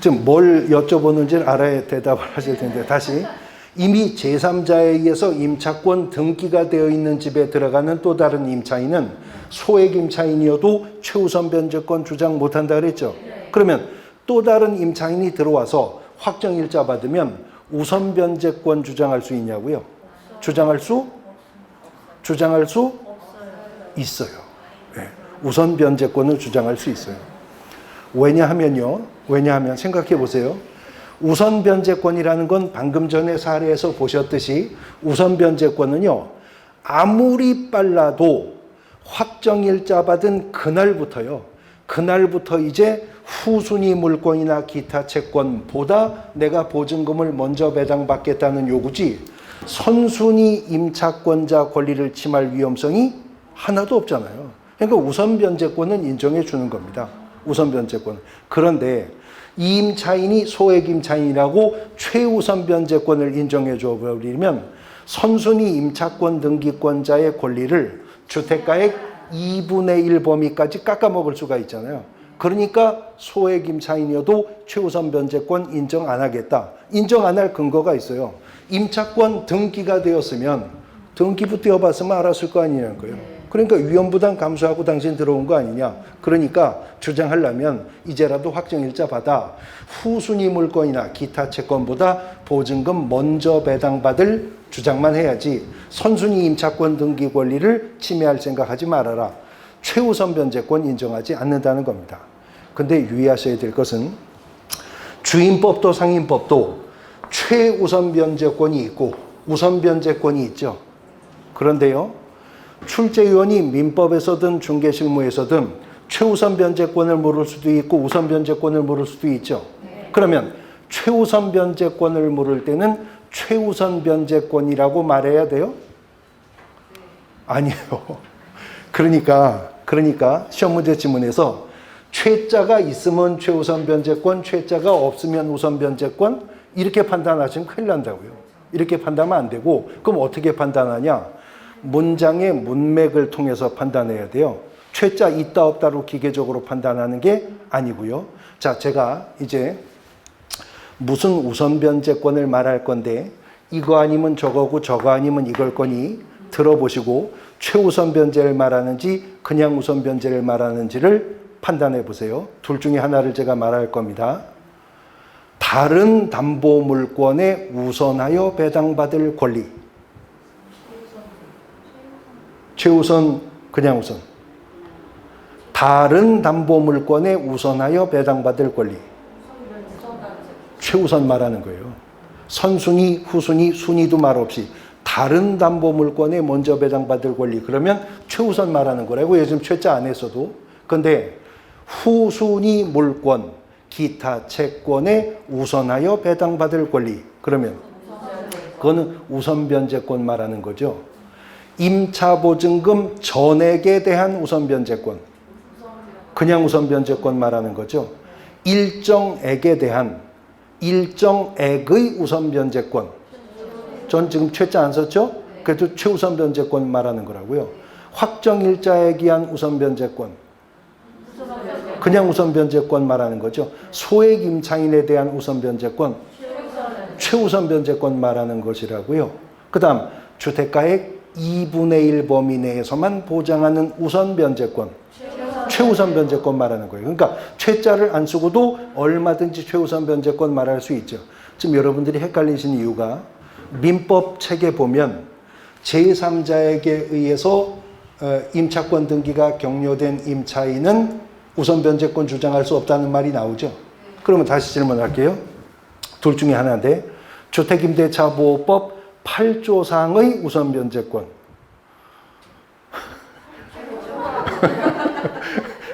지금 뭘 여쭤보는지를 알아야 대답을 하실 텐데 다시. 이미 제3자에 의해서 임차권 등기가 되어 있는 집에 들어가는 또 다른 임차인은 소액 임차인이어도 최우선 변제권 주장 못한다 그랬죠? 그러면 또 다른 임차인이 들어와서 확정일자 받으면 우선 변제권 주장할 수 있냐고요? 주장할 수 있어요. 네. 우선 변제권을 주장할 수 있어요. 왜냐하면 생각해 보세요. 우선 변제권이라는 건 방금 전에 사례에서 보셨듯이 우선 변제권은요, 아무리 빨라도 확정일자 받은 그날부터 이제 후순위 물권이나 기타 채권보다 내가 보증금을 먼저 배당받겠다는 요구지 선순위 임차권자 권리를 침할 위험성이 하나도 없잖아요. 그러니까 우선 변제권은 인정해 주는 겁니다. 우선 변제권. 그런데 이 임차인이 소액 임차인이라고 최우선 변제권을 인정해 줘 버리면 선순위 임차권 등기권자의 권리를 주택가액 2분의 1 범위까지 깎아먹을 수가 있잖아요. 그러니까 소액 임차인이어도 최우선 변제권 인정 안 하겠다. 인정 안 할 근거가 있어요. 임차권 등기가 되었으면 등기부 띄워봤으면 알았을 거 아니냐는 거예요. 그러니까 위험부담 감수하고 당신 들어온 거 아니냐. 그러니까 주장하려면 이제라도 확정일자 받아 후순위 물건이나 기타 채권보다 보증금 먼저 배당받을 주장만 해야지 선순위 임차권 등기 권리를 침해할 생각하지 말아라. 최우선 변제권 인정하지 않는다는 겁니다. 근데 유의하셔야 될 것은 주임법도 상임법도 최우선 변제권이 있고 우선 변제권이 있죠. 그런데요, 출제위원이 민법에서든 중개실무에서든 최우선 변제권을 물을 수도 있고 우선 변제권을 물을 수도 있죠. 그러면 최우선 변제권을 물을 때는 최우선 변제권이라고 말해야 돼요? 아니에요. 그러니까 시험 문제 지문에서 최자가 있으면 최우선 변제권, 최자가 없으면 우선 변제권 이렇게 판단하시면 큰일 난다고요. 이렇게 판단하면 안 되고, 그럼 어떻게 판단하냐? 문장의 문맥을 통해서 판단해야 돼요. 최자 있다 없다로 기계적으로 판단하는 게 아니고요. 자, 제가 이제 무슨 우선 변제권을 말할 건데 이거 아니면 저거고 저거 아니면 이걸 거니 들어보시고 최우선 변제를 말하는지 그냥 우선 변제를 말하는지를 판단해 보세요. 둘 중에 하나를 제가 말할 겁니다. 다른 담보 물권에 우선하여 배당받을 권리. 최우선, 그냥 우선. 다른 담보 물권에 우선하여 배당받을 권리. 최우선 말하는 거예요. 선순위, 후순위, 순위도 말 없이 다른 담보 물권에 먼저 배당받을 권리. 그러면 최우선 말하는 거라고. 요즘 최자 안 했어도. 근데 후순위 물권, 기타 채권에 우선하여 배당받을 권리. 그러면 그거는 우선 변제권 말하는 거죠. 임차 보증금 전액에 대한 우선 변제권. 그냥 우선 변제권 말하는 거죠. 일정액에 대한 일정액의 우선 변제권. 전 지금 최자 안 썼죠? 그래도 최우선 변제권 말하는 거라고요. 확정일자에 기한 우선 변제권. 그냥 우선 변제권 말하는 거죠. 소액 임차인에 대한 우선 변제권. 최우선 변제권 말하는 것이라고요. 그 다음 주택가액 2분의 1 범위 내에서만 보장하는 우선 변제권. 최우선 변제권 말하는 거예요. 그러니까 최자를 안 쓰고도 얼마든지 최우선 변제권 말할 수 있죠. 지금 여러분들이 헷갈리신 이유가 민법 책에 보면 제3자에게 의해서 임차권 등기가 격려된 임차인은 우선 변제권 주장할 수 없다는 말이 나오죠. 그러면 다시 질문할게요. 둘 중에 하나인데 주택임대차보호법 8조상의 우선 변제권.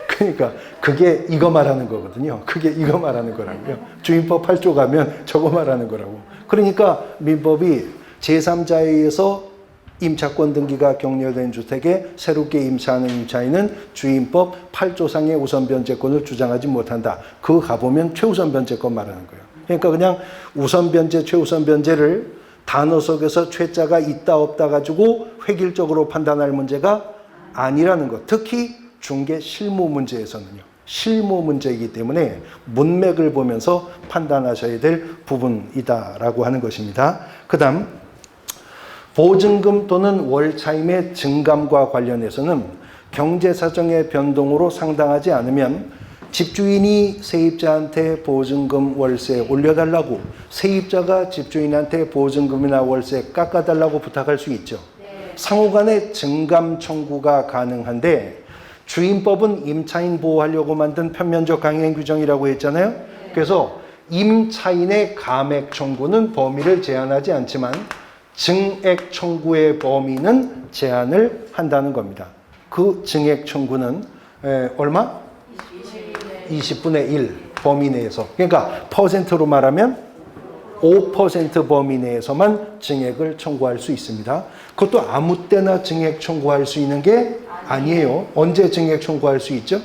그러니까 그게 이거 말하는 거거든요. 그게 이거 말하는 거라고요. 주임법 8조 가면 저거 말하는 거라고. 그러니까 민법이 제3자에 의해서 임차권 등기가 격려된 주택에 새롭게 임차하는 임차인은 주임법 8조상의 우선 변제권을 주장하지 못한다. 그거 가보면 최우선 변제권 말하는 거예요. 그러니까 그냥 우선 변제, 최우선 변제를 단어 속에서 최자가 있다 없다 가지고 획일적으로 판단할 문제가 아니라는 것. 특히 중개 실무 문제에서는요. 실무 문제이기 때문에 문맥을 보면서 판단하셔야 될 부분이다라고 하는 것입니다. 그 다음 보증금 또는 월차임의 증감과 관련해서는 경제사정의 변동으로 상당하지 않으면 집주인이 세입자한테 보증금 월세 올려달라고 세입자가 집주인한테 보증금이나 월세 깎아달라고 부탁할 수 있죠. 상호간의 증감 청구가 가능한데 주임법은 임차인 보호하려고 만든 편면적 강행 규정이라고 했잖아요. 그래서 임차인의 감액 청구는 범위를 제한하지 않지만 증액 청구의 범위는 제한을 한다는 겁니다. 그 증액 청구는 얼마? 20분의 1 범위 내에서. 그러니까 퍼센트로 말하면 5% 범위 내에서만 증액을 청구할 수 있습니다. 그것도 아무 때나 증액 청구할 수 있는 게 아니에요. 언제 증액 청구할 수 있죠?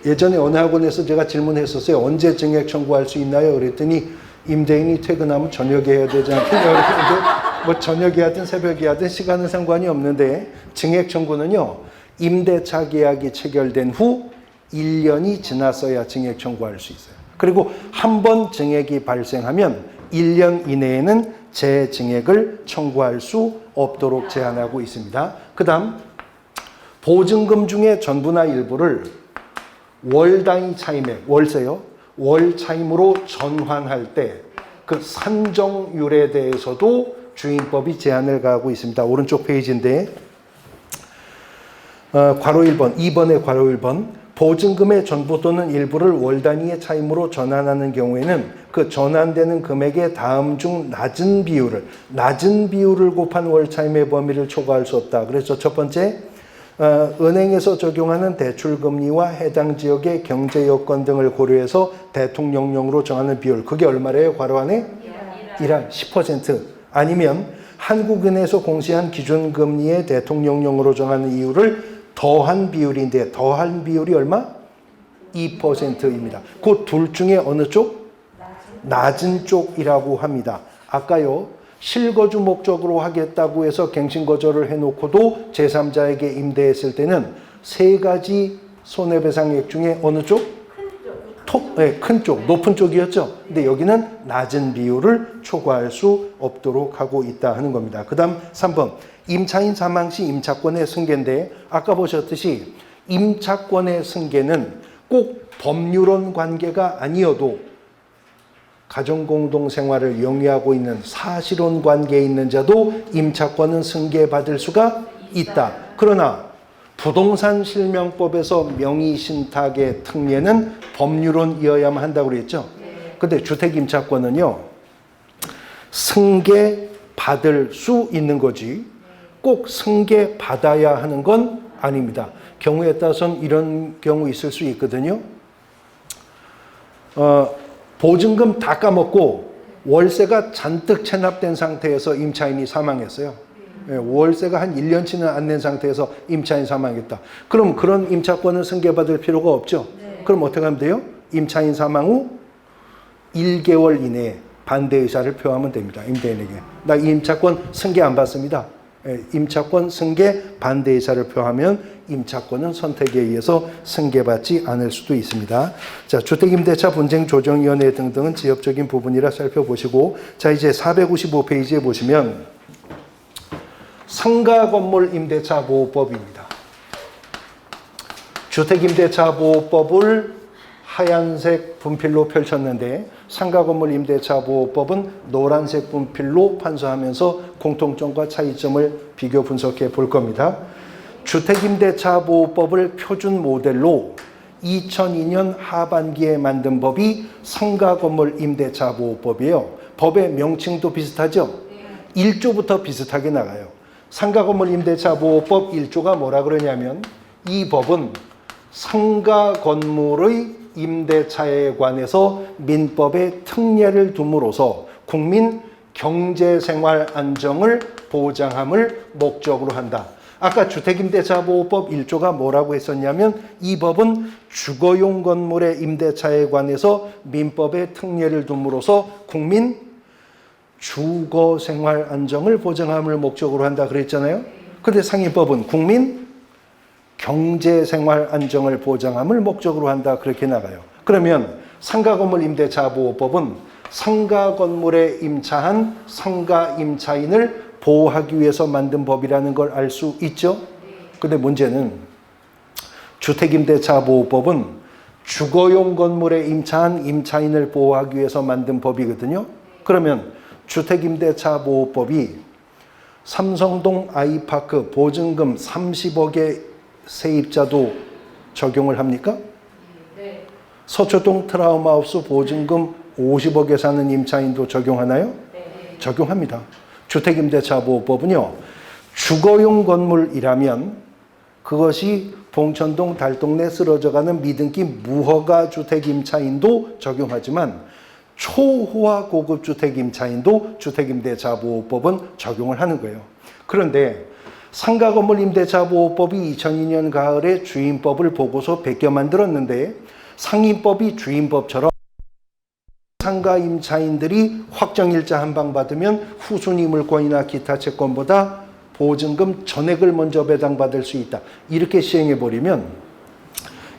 예전에 어느 학원에서 제가 질문했었어요. 언제 증액 청구할 수 있나요? 그랬더니 임대인이 퇴근하면 저녁에 해야 되지 않겠냐고 그랬는데 뭐 저녁에 하든 새벽에 하든 시간은 상관이 없는데 증액 청구는요. 임대차 계약이 체결된 후 1년이 지났어야 증액 청구할 수 있어요. 그리고 한 번 증액이 발생하면 1년 이내에는 재증액을 청구할 수 없도록 제한하고 있습니다. 그 다음 보증금 중에 전부나 일부를 월 단위 차임액, 월세요. 월 차임으로 전환할 때 그 산정률에 대해서도 주임법이 제한을 가하고 있습니다. 오른쪽 페이지인데 괄호 1번, 2번의 괄호 1번 보증금의 전부 또는 일부를 월 단위의 차임으로 전환하는 경우에는 그 전환되는 금액의 다음 중 낮은 비율을 곱한 월 차임의 범위를 초과할 수 없다. 그래서 첫 번째 은행에서 적용하는 대출금리와 해당 지역의 경제 여건 등을 고려해서 대통령령으로 정하는 비율. 그게 얼마래요? 괄호 안에? 1할 10%. 아니면 한국은행에서 공시한 기준금리의 대통령령으로 정하는 이율을 더한 비율인데 더한 비율이 얼마? 2%입니다. 그 둘 중에 어느 쪽? 낮은 쪽이라고 합니다. 아까요. 실거주 목적으로 하겠다고 해서 갱신거절을 해놓고도 제3자에게 임대했을 때는 세 가지 손해배상액 중에 어느 쪽? 큰 쪽, 높은 쪽이었죠. 근데 여기는 낮은 비율을 초과할 수 없도록 하고 있다 하는 겁니다. 그 다음 3번. 임차인 사망 시 임차권의 승계인데 아까 보셨듯이 임차권의 승계는 꼭 법률혼 관계가 아니어도 가정공동생활을 영위하고 있는 사실혼 관계에 있는 자도 임차권은 승계받을 수가 있다. 그러나 부동산 실명법에서 명의신탁의 특례는 법률혼이어야만 한다고 그랬죠. 근데 주택임차권은요. 승계받을 수 있는 거지 꼭 승계받아야 하는 건 아닙니다. 경우에 따라서는 이런 경우 있을 수 있거든요. 보증금 다 까먹고 월세가 잔뜩 체납된 상태에서 임차인이 사망했어요. 월세가 한 1년치는 안 낸 상태에서 임차인 사망했다. 그럼 그런 임차권을 승계받을 필요가 없죠. 그럼 어떻게 하면 돼요? 임차인 사망 후 1개월 이내에 반대 의사를 표하면 됩니다. 임대인에게. 나 이 임차권 승계 안 받습니다. 임차권 승계 반대 의사를 표하면 임차권은 선택에 의해서 승계받지 않을 수도 있습니다. 자, 주택임대차 분쟁조정위원회 등등은 지역적인 부분이라 살펴보시고, 자, 이제 455페이지에 보시면 상가건물 임대차 보호법입니다. 주택임대차 보호법을 하얀색 분필로 펼쳤는데 상가건물 임대차 보호법은 노란색 분필로 판서하면서 공통점과 차이점을 비교 분석해 볼 겁니다. 주택임대차 보호법을 표준 모델로 2002년 하반기에 만든 법이 상가건물 임대차 보호법이에요. 법의 명칭도 비슷하죠? 1조부터 비슷하게 나가요. 상가건물 임대차 보호법 1조가 뭐라 그러냐면 이 법은 상가 건물의 임대차에 관해서 민법에 특례를 둠으로써 국민 경제생활 안정을 보장함을 목적으로 한다. 아까 주택임대차 보호법 1조가 뭐라고 했었냐면 이 법은 주거용 건물의 임대차에 관해서 민법에 특례를 둠으로써 국민 주거생활 안정을 보장함을 목적으로 한다 그랬잖아요. 근데 상위법은 국민 경제생활 안정을 보장함을 목적으로 한다 그렇게 나가요. 그러면 상가건물 임대차 보호법은 상가건물에 임차한 상가 임차인을 보호하기 위해서 만든 법이라는 걸 알 수 있죠. 근데 문제는 주택임대차 보호법은 주거용 건물에 임차한 임차인을 보호하기 위해서 만든 법이거든요. 그러면 주택임대차 보호법이 삼성동 아이파크 보증금 30억의 세입자도 적용을 합니까? 네. 서초동 트라우마하우스 보증금 50억에 사는 임차인도 적용하나요? 네. 적용합니다. 주택임대차 보호법은요. 주거용 건물이라면 그것이 봉천동 달동네 쓰러져가는 미등기 무허가 주택임차인도 적용하지만 초호화 고급 주택임차인도 주택임대차 보호법은 적용을 하는 거예요. 그런데 상가건물 임대차 보호법이 2002년 가을에 주임법을 보고서 베껴 만들었는데 상임법이 주임법처럼 상가 임차인들이 확정일자 한 방 받으면 후순위 물권이나 기타 채권보다 보증금 전액을 먼저 배당받을 수 있다. 이렇게 시행해버리면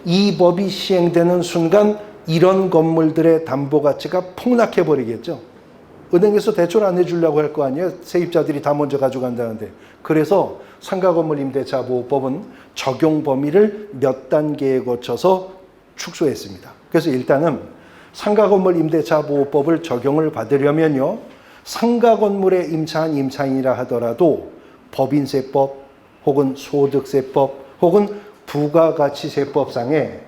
이 법이 시행되는 순간 이런 건물들의 담보가치가 폭락해버리겠죠. 은행에서 대출 안 해주려고 할 거 아니에요. 세입자들이 다 먼저 가져간다는데. 그래서 상가건물 임대차 보호법은 적용 범위를 몇 단계에 거쳐서 축소했습니다. 그래서 일단은 상가건물 임대차 보호법을 적용을 받으려면요. 상가건물에 임차한 임차인이라 하더라도 법인세법 혹은 소득세법 혹은 부가가치세법상에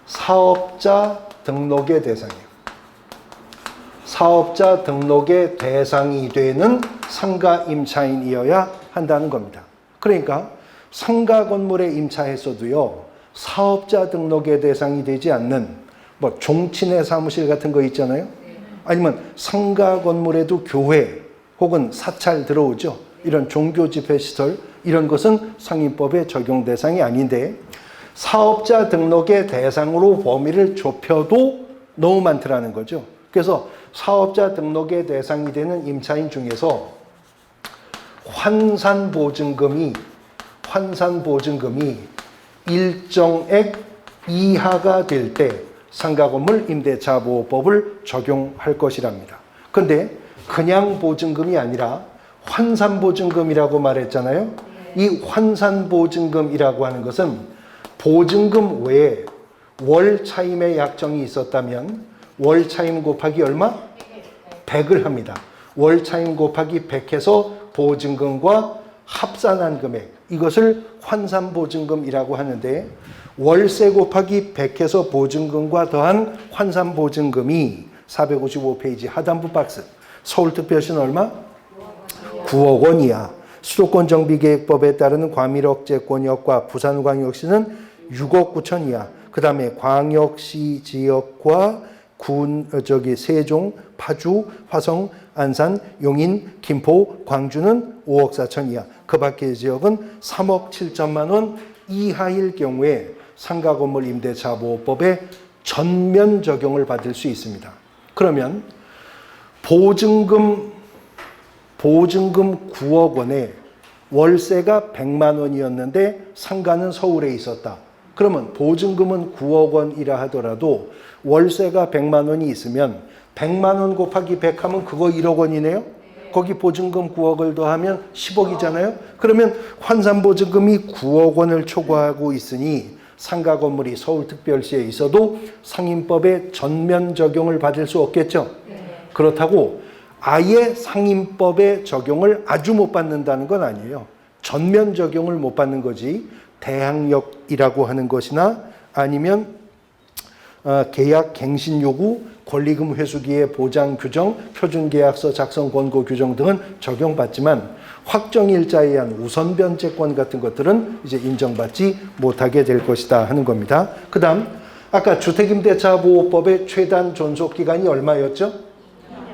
사업자 등록의 대상이에요. 사업자 등록의 대상이 되는 상가 임차인이어야 한다는 겁니다. 그러니까 상가 건물에 임차했어도요. 사업자 등록의 대상이 되지 않는 뭐 종친의 사무실 같은 거 있잖아요. 아니면 상가 건물에도 교회 혹은 사찰 들어오죠. 이런 종교 집회 시설 이런 것은 상임법의 적용 대상이 아닌데 사업자 등록의 대상으로 범위를 좁혀도 너무 많더라는 거죠. 그래서 사업자 등록의 대상이 되는 임차인 중에서 환산보증금이 일정액 이하가 될 때 상가건물 임대차보호법을 적용할 것이랍니다. 그런데 그냥 보증금이 아니라 환산보증금이라고 말했잖아요. 이 환산보증금이라고 하는 것은 보증금 외에 월 차임의 약정이 있었다면 월 차임 곱하기 얼마? 100을 합니다. 월 차임 곱하기 100해서 보증금과 합산한 금액, 이것을 환산보증금이라고 하는데 월세 곱하기 100해서 보증금과 더한 환산보증금이 455페이지 하단부 박스. 서울특별시는 얼마? 9억 원이야. 수도권정비계획법에 따르는 과밀억제권역과 부산광역시는 6억 9천이야. 그 다음에 광역시 지역과 세종, 파주, 화성, 안산, 용인, 김포, 광주는 5억 4천이야. 그 밖의 지역은 3억 7천만 원 이하일 경우에 상가건물 임대차보호법에 전면 적용을 받을 수 있습니다. 그러면 보증금 9억 원에 월세가 100만 원이었는데 상가는 서울에 있었다. 그러면 보증금은 9억 원이라 하더라도 월세가 100만 원이 있으면 100만 원 곱하기 100 하면 그거 1억 원이네요. 거기 보증금 9억을 더하면 10억이잖아요. 그러면 환산보증금이 9억 원을 초과하고 있으니 상가 건물이 서울특별시에 있어도 상임법에 전면 적용을 받을 수 없겠죠. 그렇다고 아예 상임법의 적용을 아주 못 받는다는 건 아니에요. 전면 적용을 못 받는 거지. 대항력이라고 하는 것이나 아니면 계약 갱신 요구, 권리금 회수기의 보장 규정, 표준계약서 작성 권고 규정 등은 적용받지만 확정일자에 의한 우선 변제권 같은 것들은 이제 인정받지 못하게 될 것이다 하는 겁니다. 그 다음 아까 주택임대차보호법의 최단 존속기간이 얼마였죠?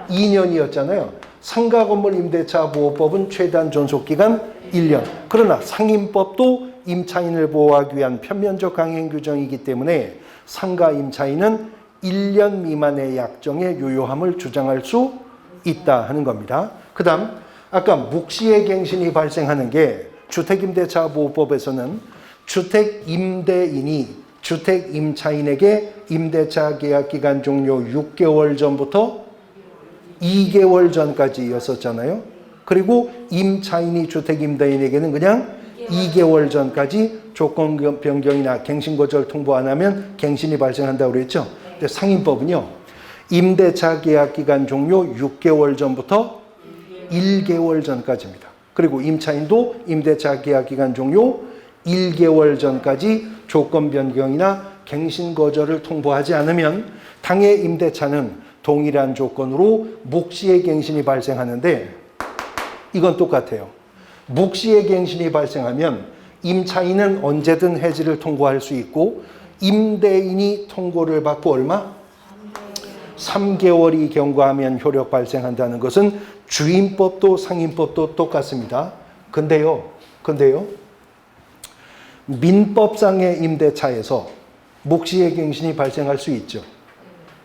2년이었잖아요. 상가건물 임대차보호법은 최단 존속기간 1년. 그러나 상임법도 임차인을 보호하기 위한 편면적 강행 규정이기 때문에 상가 임차인은 1년 미만의 약정의 유효함을 주장할 수 있다 하는 겁니다. 그 다음 아까 묵시의 갱신이 발생하는 게 주택임대차보호법에서는 주택임대인이 주택임차인에게 임대차 계약기간 종료 6개월 전부터 2개월 전까지였었잖아요. 그리고 임차인이 주택임대인에게는 그냥 2개월 전까지 조건 변경이나 갱신 거절 통보 안 하면 갱신이 발생한다고 그랬죠. 근데 상임법은요. 임대차 계약 기간 종료 6개월 전부터 1개월 전까지입니다. 그리고 임차인도 임대차 계약 기간 종료 1개월 전까지 조건 변경이나 갱신 거절을 통보하지 않으면 당해 임대차는 동일한 조건으로 묵시의 갱신이 발생하는데 이건 똑같아요. 묵시의 갱신이 발생하면 임차인은 언제든 해지를 통고할 수 있고 임대인이 통고를 받고 얼마? 3개월이 경과하면 효력 발생한다는 것은 주임법도 상임법도 똑같습니다. 근데요. 민법상의 임대차에서 묵시의 갱신이 발생할 수 있죠.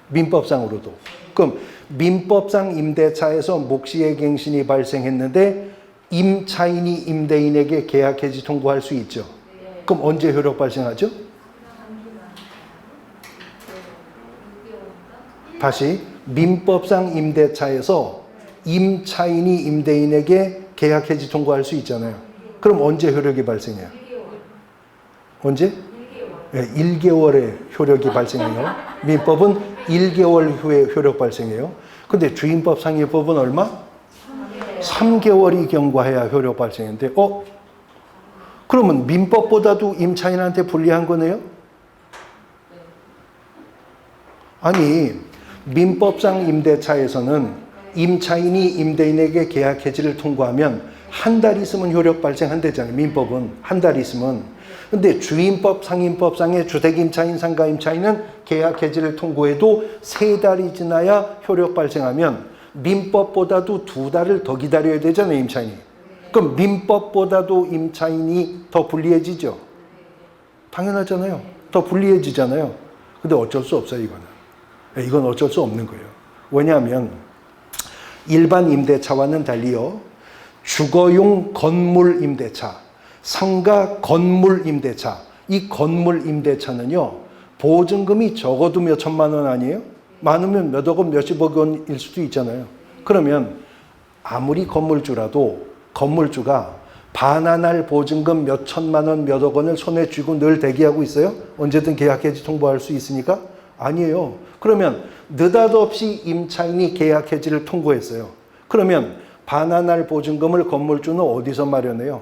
민법상으로도. 그럼 민법상 임대차에서 묵시의 갱신이 발생했는데 임차인이 임대인에게 계약 해지 통고할 수 있죠. 그럼 언제 효력 발생하죠? 다시 민법상 임대차에서 임차인이 임대인에게 계약 해지 통고할 수 있잖아요. 그럼 언제 효력이 발생해요? 언제? 1개월에 효력이 발생해요. 민법은 1개월 후에 효력 발생해요. 근데 주임법 상임법은 얼마? 3개월이 경과해야 효력 발생인데 그러면 민법보다도 임차인한테 불리한 거네요? 아니 민법상 임대차에서는 임차인이 임대인에게 계약 해지를 통고하면 한 달 있으면 효력 발생한대잖아요. 민법은 한 달 있으면. 근데 주임법 상임법상의 주택임차인 상가임차인은 계약 해지를 통고해도 3달이 지나야 효력 발생하면 민법보다도 2달을 더 기다려야 되잖아요. 임차인이. 그럼 민법보다도 임차인이 더 불리해지죠. 당연하잖아요. 더 불리해지잖아요. 근데 어쩔 수 없어요, 이거는. 이건 어쩔 수 없는 거예요. 왜냐하면 일반 임대차와는 달리요. 주거용 건물 임대차, 상가 건물 임대차, 이 건물 임대차는요. 보증금이 적어도 몇 천만 원 아니에요? 많으면 몇억 원, 몇십억 원일 수도 있잖아요. 그러면 아무리 건물주라도 건물주가 반환할 보증금 몇 천만 원, 몇억 원을 손에 쥐고 늘 대기하고 있어요? 언제든 계약 해지 통보할 수 있으니까? 아니에요. 그러면 느닷없이 임차인이 계약 해지를 통보했어요. 그러면 반환할 보증금을 건물주는 어디서 마련해요?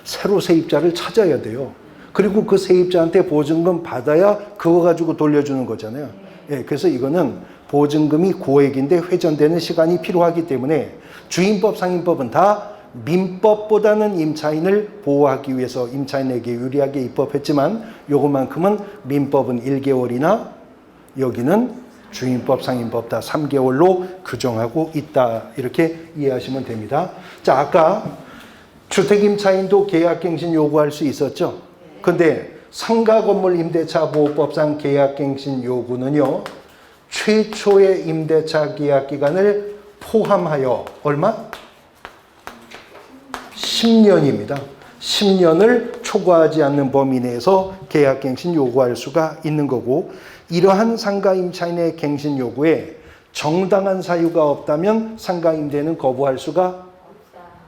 새로 세입자를 찾아야 돼요. 그리고 그 세입자한테 보증금 받아야 그거 가지고 돌려주는 거잖아요. 예, 그래서 이거는 보증금이 고액인데 회전되는 시간이 필요하기 때문에 주임법, 상임법은 다 민법보다는 임차인을 보호하기 위해서 임차인에게 유리하게 입법했지만 요것만큼은 민법은 1개월이나 여기는 주임법, 상임법 다 3개월로 규정하고 있다. 이렇게 이해하시면 됩니다. 자, 아까 주택임차인도 계약갱신 요구할 수 있었죠. 근데 상가건물 임대차 보호법상 계약갱신 요구는요. 최초의 임대차 계약기간을 포함하여 얼마? 10년입니다. 10년을 초과하지 않는 범위 내에서 계약갱신 요구할 수가 있는 거고 이러한 상가임차인의 갱신 요구에 정당한 사유가 없다면 상가임대는 거부할 수가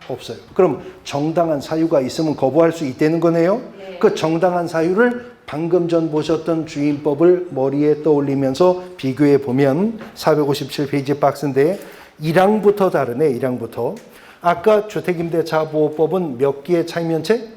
없어요. 그럼 정당한 사유가 있으면 거부할 수 있다는 거네요. 네. 그 정당한 사유를 방금 전 보셨던 주임법을 머리에 떠올리면서 비교해 보면 457페이지 박스인데 1항부터 다르네. 1항부터. 아까 주택임대차보호법은 몇 기의 차임면체?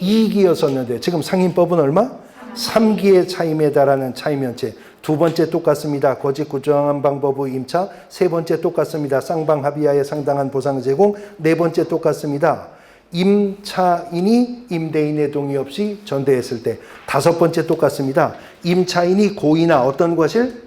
2기였었는데 지금 상임법은 얼마? 3기의 차임에 달하는 차임면체. 두 번째 똑같습니다. 거짓 구정한 방법의 임차. 세 번째 똑같습니다. 쌍방합의하에 상당한 보상 제공. 네 번째 똑같습니다. 임차인이 임대인의 동의 없이 전대했을 때. 다섯 번째 똑같습니다. 임차인이 고의나 어떤 과실?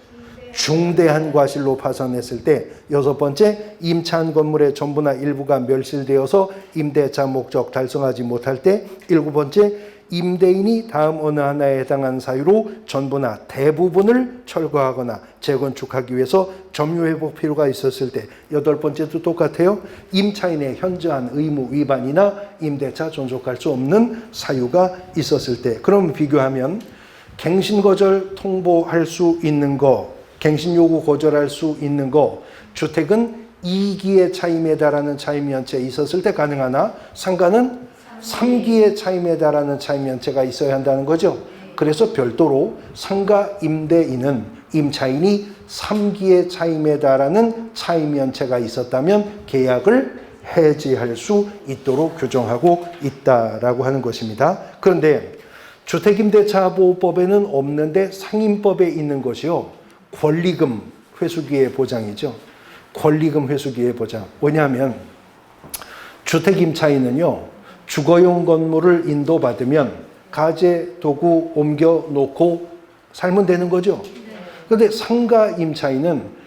중대한 과실로 파손했을 때. 여섯 번째, 임차한 건물의 전부나 일부가 멸실되어서 임대차 목적 달성하지 못할 때. 일곱 번째, 임대인이 다음 어느 하나에 해당한 사유로 전부나 대부분을 철거하거나 재건축하기 위해서 점유회복 필요가 있었을 때. 여덟 번째도 똑같아요. 임차인의 현저한 의무 위반이나 임대차 존속할 수 없는 사유가 있었을 때. 그럼 비교하면 갱신거절 통보할 수 있는 거, 갱신요구 거절할 수 있는 거, 주택은 2기의 차임에 달하는 차임면체 있었을 때 가능하나 상가는 3기의 차임에 달하는 차임면체가 있어야 한다는 거죠. 그래서 별도로 상가 임대인은 임차인이 3기의 차임에 달하는 차임면체가 있었다면 계약을 해지할 수 있도록 규정하고 있다라고 하는 것입니다. 그런데 주택임대차보호법에는 없는데 상임법에 있는 것이요. 권리금 회수기의 보장이죠. 권리금 회수기의 보장. 왜냐하면 주택임차인은요. 주거용 건물을 인도받으면 가재, 도구 옮겨 놓고 살면 되는 거죠. 그런데 상가 임차인은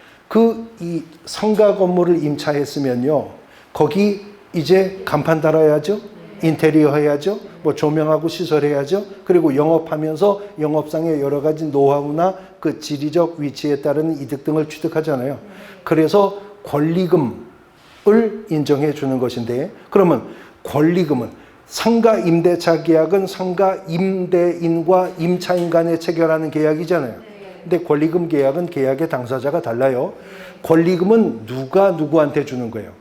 이 상가 건물을 임차했으면요. 거기 이제 간판 달아야죠. 인테리어 해야죠. 뭐 조명하고 시설해야죠. 그리고 영업하면서 영업상의 여러 가지 노하우나 그 지리적 위치에 따른 이득 등을 취득하잖아요. 그래서 권리금을 인정해 주는 것인데 그러면 권리금은 상가 임대차 계약은 상가 임대인과 임차인 간에 체결하는 계약이잖아요. 근데 권리금 계약은 계약의 당사자가 달라요. 권리금은 누가 누구한테 주는 거예요?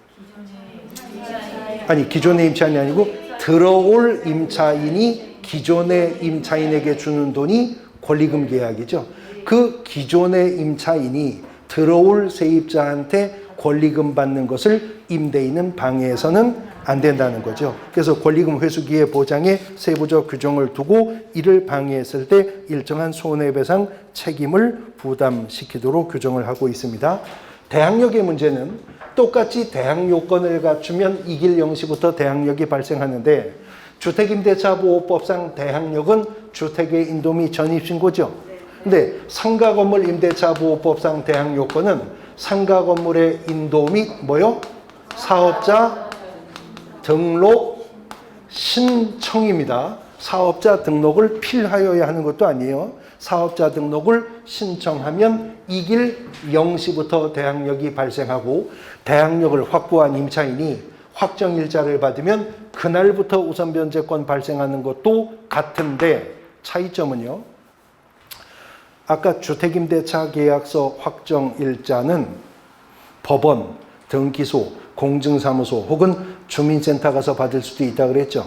아니, 기존의 임차인이 아니고 들어올 임차인이 기존의 임차인에게 주는 돈이 권리금 계약이죠. 그 기존의 임차인이 들어올 세입자한테 권리금 받는 것을 임대인은 방해해서는 안 된다는 거죠. 그래서 권리금 회수기의 보장에 세부적 규정을 두고 이를 방해했을 때 일정한 손해배상 책임을 부담시키도록 규정을 하고 있습니다. 대항력의 문제는 똑같이 대항 요건을 갖추면 이길 영시부터 대항력이 발생하는데 주택임대차보호법상 대항력은 주택의 인도 및 전입신고죠. 근데 상가건물 임대차보호법상 대항 요건은 상가건물의 인도 및 뭐요? 사업자 등록 신청입니다. 사업자 등록을 필하여야 하는 것도 아니에요. 사업자 등록을 신청하면 이 길 0시부터 대항력이 발생하고 대항력을 확보한 임차인이 확정일자를 받으면 그날부터 우선변제권 발생하는 것도 같은데 차이점은요. 아까 주택임대차 계약서 확정일자는 법원, 등기소, 공증사무소 혹은 주민센터 가서 받을 수도 있다 그랬죠.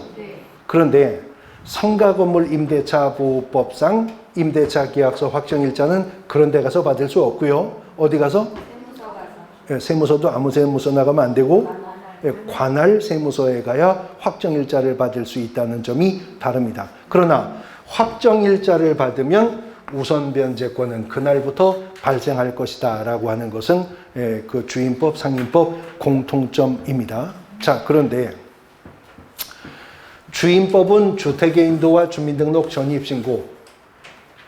그런데 상가건물 임대차보호법상 임대차 계약서 확정일자는 그런 데 가서 받을 수 없고요. 어디 가서? 세무서 가서. 세무서도 아무 세무서 나가면 안 되고 관할 세무서에 가야 확정일자를 받을 수 있다는 점이 다릅니다. 그러나 확정일자를 받으면 우선변제권은 그날부터 발생할 것이다 라고 하는 것은 그 주임법, 상임법 공통점입니다. 자, 그런데 주임법은 주택의 인도와 주민등록 전입신고,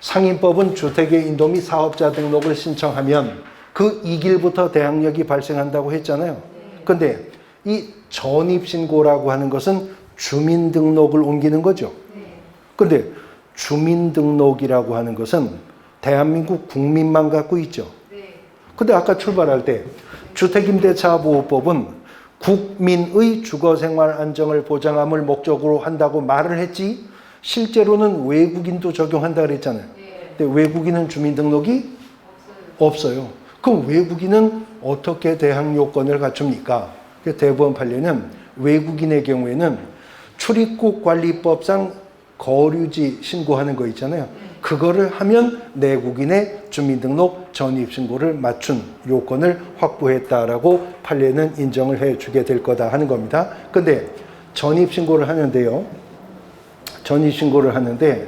상임법은 주택의 인도 및 사업자 등록을 신청하면 그 이 길부터 대항력이 발생한다고 했잖아요. 근데 이 전입신고라고 하는 것은 주민등록을 옮기는 거죠. 근데 주민등록이라고 하는 것은 대한민국 국민만 갖고 있죠. 근데 아까 출발할 때 주택임대차보호법은 국민의 주거생활 안정을 보장함을 목적으로 한다고 말을 했지 실제로는 외국인도 적용한다 그랬잖아요. 근데 외국인은 주민등록이 없어요. 그럼 외국인은 어떻게 대항요건을 갖춥니까? 대법원 판례는 외국인의 경우에는 출입국관리법상 거류지 신고하는 거 있잖아요. 그거를 하면 내국인의 주민등록 전입신고를 맞춘 요건을 확보했다라고 판례는 인정을 해주게 될 거다 하는 겁니다. 근데 전입신고를 하는데요. 전입신고를 하는데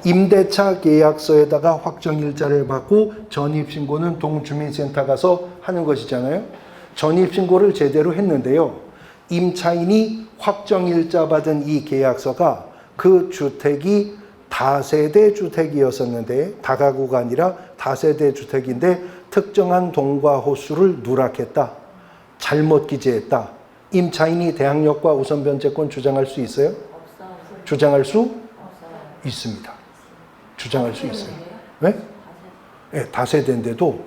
임대차 계약서에다가 확정일자를 받고 전입신고는 동주민센터 가서 하는 것이잖아요. 전입신고를 제대로 했는데요. 임차인이 확정일자 받은 이 계약서가 그 주택이 다세대 주택이었었는데 다가구가 아니라 다세대 주택인데 특정한 동과 호수를 누락했다. 잘못 기재했다. 임차인이 대항력과 우선변제권 주장할 수 있어요? 주장할 수 있습니다. 주장할 수 있어요. 왜? 네, 다세대인데도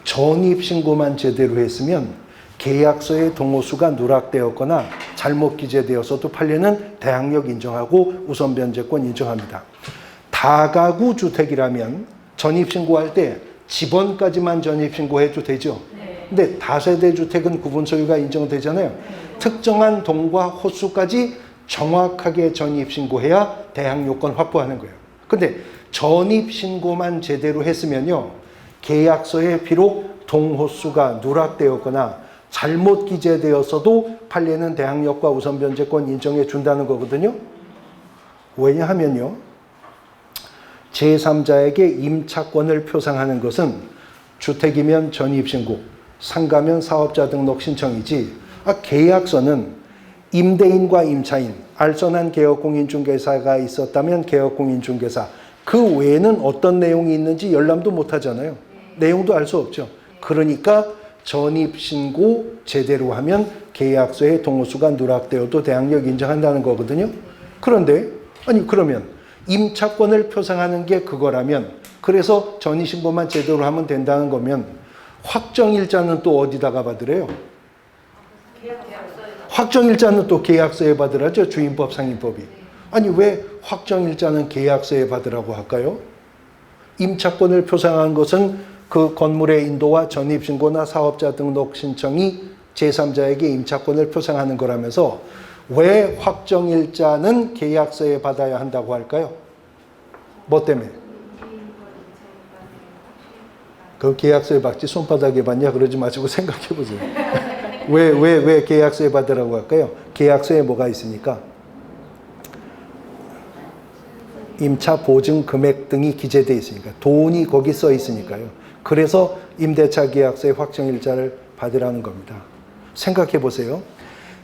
전입신고만 제대로 했으면 계약서의 동호수가 누락되었거나 잘못 기재되어서도 판례는 대항력 인정하고 우선변제권 인정합니다. 다가구 주택이라면 전입신고할 때 집원까지만 전입신고해도 되죠. 근데 다세대 주택은 구분소유가 인정되잖아요. 특정한 동과 호수까지 정확하게 전입신고해야 대항요건 확보하는 거예요. 근데 전입신고만 제대로 했으면요. 계약서에 비록 동호수가 누락되었거나 잘못 기재되었어도 판례는 대항력과 우선변제권 인정해 준다는 거거든요. 왜냐하면요. 제3자에게 임차권을 표상하는 것은 주택이면 전입신고, 상가면 사업자 등록 신청이지 계약서는 임대인과 임차인, 알선한 개업공인중개사가 있었다면 개업공인중개사, 그 외에는 어떤 내용이 있는지 열람도 못 하잖아요. 내용도 알 수 없죠. 그러니까 전입신고 제대로 하면 계약서의 동호수가 누락되어도 대항력 인정한다는 거거든요. 그런데 그러면 임차권을 표상하는 게 그거라면 그래서 전입신고만 제대로 하면 된다는 거면 확정일자는 또 어디다가 받으래요? 확정일자는 또 계약서에 받으라죠. 주임법, 상임법이. 왜 확정일자는 계약서에 받으라고 할까요? 임차권을 표상한 것은 그 건물의 인도와 전입신고나 사업자 등록 신청이 제3자에게 임차권을 표상하는 거라면서 왜 확정일자는 계약서에 받아야 한다고 할까요? 뭐 때문에? 그 계약서에 받지 손바닥에 받냐 그러지 마시고 생각해 보세요. 왜 계약서에 받으라고 할까요? 계약서에 뭐가 있습니까? 임차 보증 금액 등이 기재되어 있으니까 돈이 거기 써 있으니까요. 그래서 임대차 계약서의 확정일자를 받으라는 겁니다. 생각해 보세요.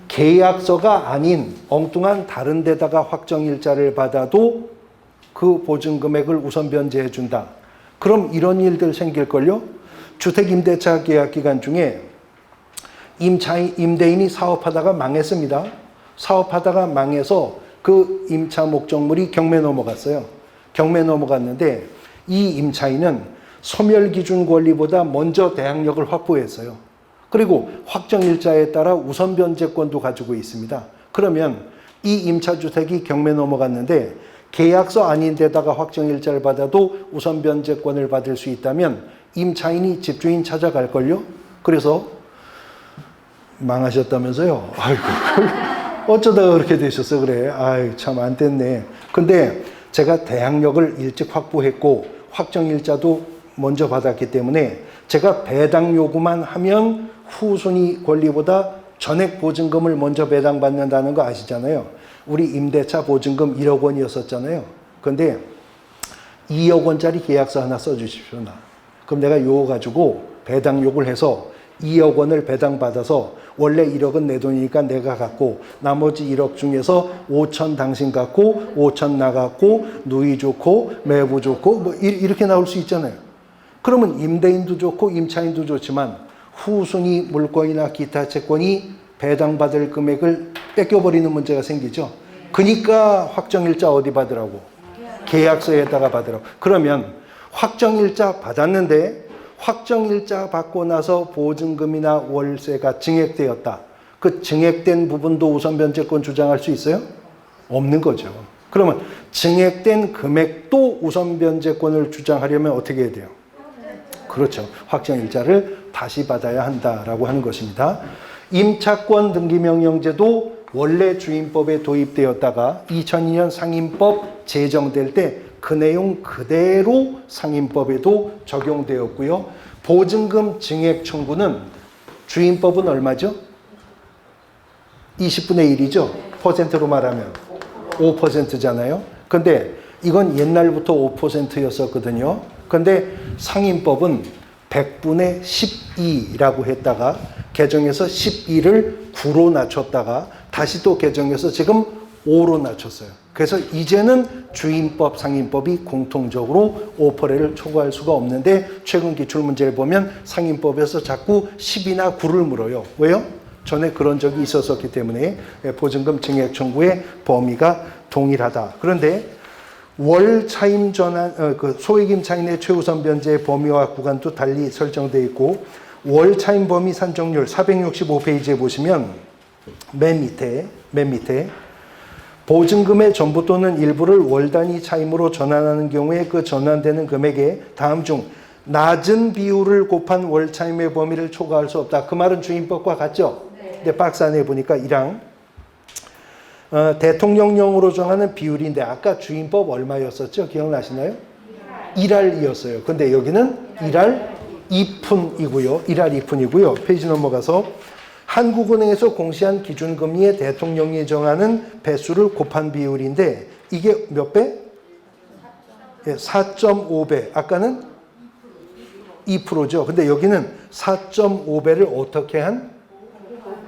계약서가 아닌 엉뚱한 다른 데다가 확정일자를 받아도 그 보증 금액을 우선 변제해 준다. 그럼 이런 일들 생길걸요? 주택임대차 계약 기간 중에 임대인이 사업하다가 망했습니다. 사업하다가 망해서 그 임차 목적물이 경매 넘어갔어요. 경매 넘어갔는데 이 임차인은 소멸기준 권리보다 먼저 대항력을 확보했어요. 그리고 확정일자에 따라 우선 변제권도 가지고 있습니다. 그러면 이 임차주택이 경매 넘어갔는데 계약서 아닌 데다가 확정일자를 받아도 우선 변제권을 받을 수 있다면 임차인이 집주인 찾아갈걸요? 그래서 망하셨다면서요? 아이고, 어쩌다가 그렇게 되셨어, 그래. 아이, 참 안 됐네. 근데 제가 대항력을 일찍 확보했고 확정일자도 먼저 받았기 때문에 제가 배당 요구만 하면 후순위 권리보다 전액 보증금을 먼저 배당받는다는 거 아시잖아요. 우리 임대차 보증금 1억 원이었었잖아요. 근데 2억 원짜리 계약서 하나 써주십시오. 나. 그럼 내가 요거 가지고 배당 요구를 해서 2억 원을 배당받아서 원래 1억은 내 돈이니까 내가 갖고 나머지 1억 중에서 5천 당신 갖고 5천 나 갖고 누이 좋고 매부 좋고 뭐 이렇게 나올 수 있잖아요. 그러면 임대인도 좋고 임차인도 좋지만 후순위 물권이나 기타 채권이 배당받을 금액을 뺏겨버리는 문제가 생기죠. 그러니까 확정일자 어디 받으라고? 계약서에다가 받으라고. 그러면 확정일자 받았는데 확정일자 받고 나서 보증금이나 월세가 증액되었다. 그 증액된 부분도 우선 변제권 주장할 수 있어요? 없는 거죠. 그러면 증액된 금액도 우선 변제권을 주장하려면 어떻게 해야 돼요? 그렇죠. 확정일자를 다시 받아야 한다라고 하는 것입니다. 임차권 등기명령제도 원래 주임법에 도입되었다가 2002년 상임법 제정될 때 그 내용 그대로 상임법에도 적용되었고요. 보증금 증액 청구는 주임법은 얼마죠? 20분의 1이죠. 퍼센트로 말하면 5%잖아요. 근데 이건 옛날부터 5%였었거든요. 근데 상임법은 100분의 12라고 했다가 개정해서 12를 9로 낮췄다가 다시 또 개정해서 지금 5로 낮췄어요. 그래서 이제는 주임법, 상임법이 공통적으로 5%를 초과할 수가 없는데 최근 기출문제를 보면 상임법에서 자꾸 10이나 9를 물어요. 왜요? 전에 그런 적이 있었기 때문에 보증금 증액 청구의 범위가 동일하다. 그런데 월 차임 전환, 소액 임차인의 최우선 변제의 범위와 구간도 달리 설정되어 있고 월 차임 범위 산정률 465페이지에 보시면 맨 밑에 보증금의 전부 또는 일부를 월 단위 차임으로 전환하는 경우에 그 전환되는 금액에 다음 중 낮은 비율을 곱한 월 차임의 범위를 초과할 수 없다. 그 말은 주임법과 같죠? 네. 근데 박스 안에 보니까 1항 대통령령으로 정하는 비율인데 아까 주임법 얼마였었죠? 기억나시나요? 1할이었어요. 근데 여기는 1할 2푼이고요. 1할 2푼이고요. 페이지 넘어가서 한국은행에서 공시한 기준금리의 대통령이 정하는 배수를 곱한 비율인데 이게 몇 배? 4.5배. 아까는 2%죠. 근데 여기는 4.5배를 어떻게 한?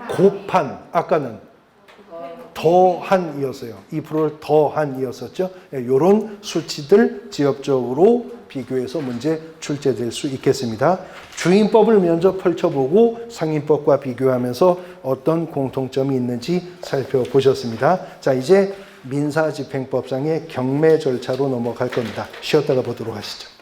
곱한. 아까는 더한이었어요. 2%를 더한이었었죠. 이런 수치들 지역적으로 비교해서 문제 출제될 수 있겠습니다. 주임법을 먼저 펼쳐보고 상임법과 비교하면서 어떤 공통점이 있는지 살펴보셨습니다. 자, 이제 민사집행법상의 경매 절차로 넘어갈 겁니다. 쉬었다가 보도록 하시죠.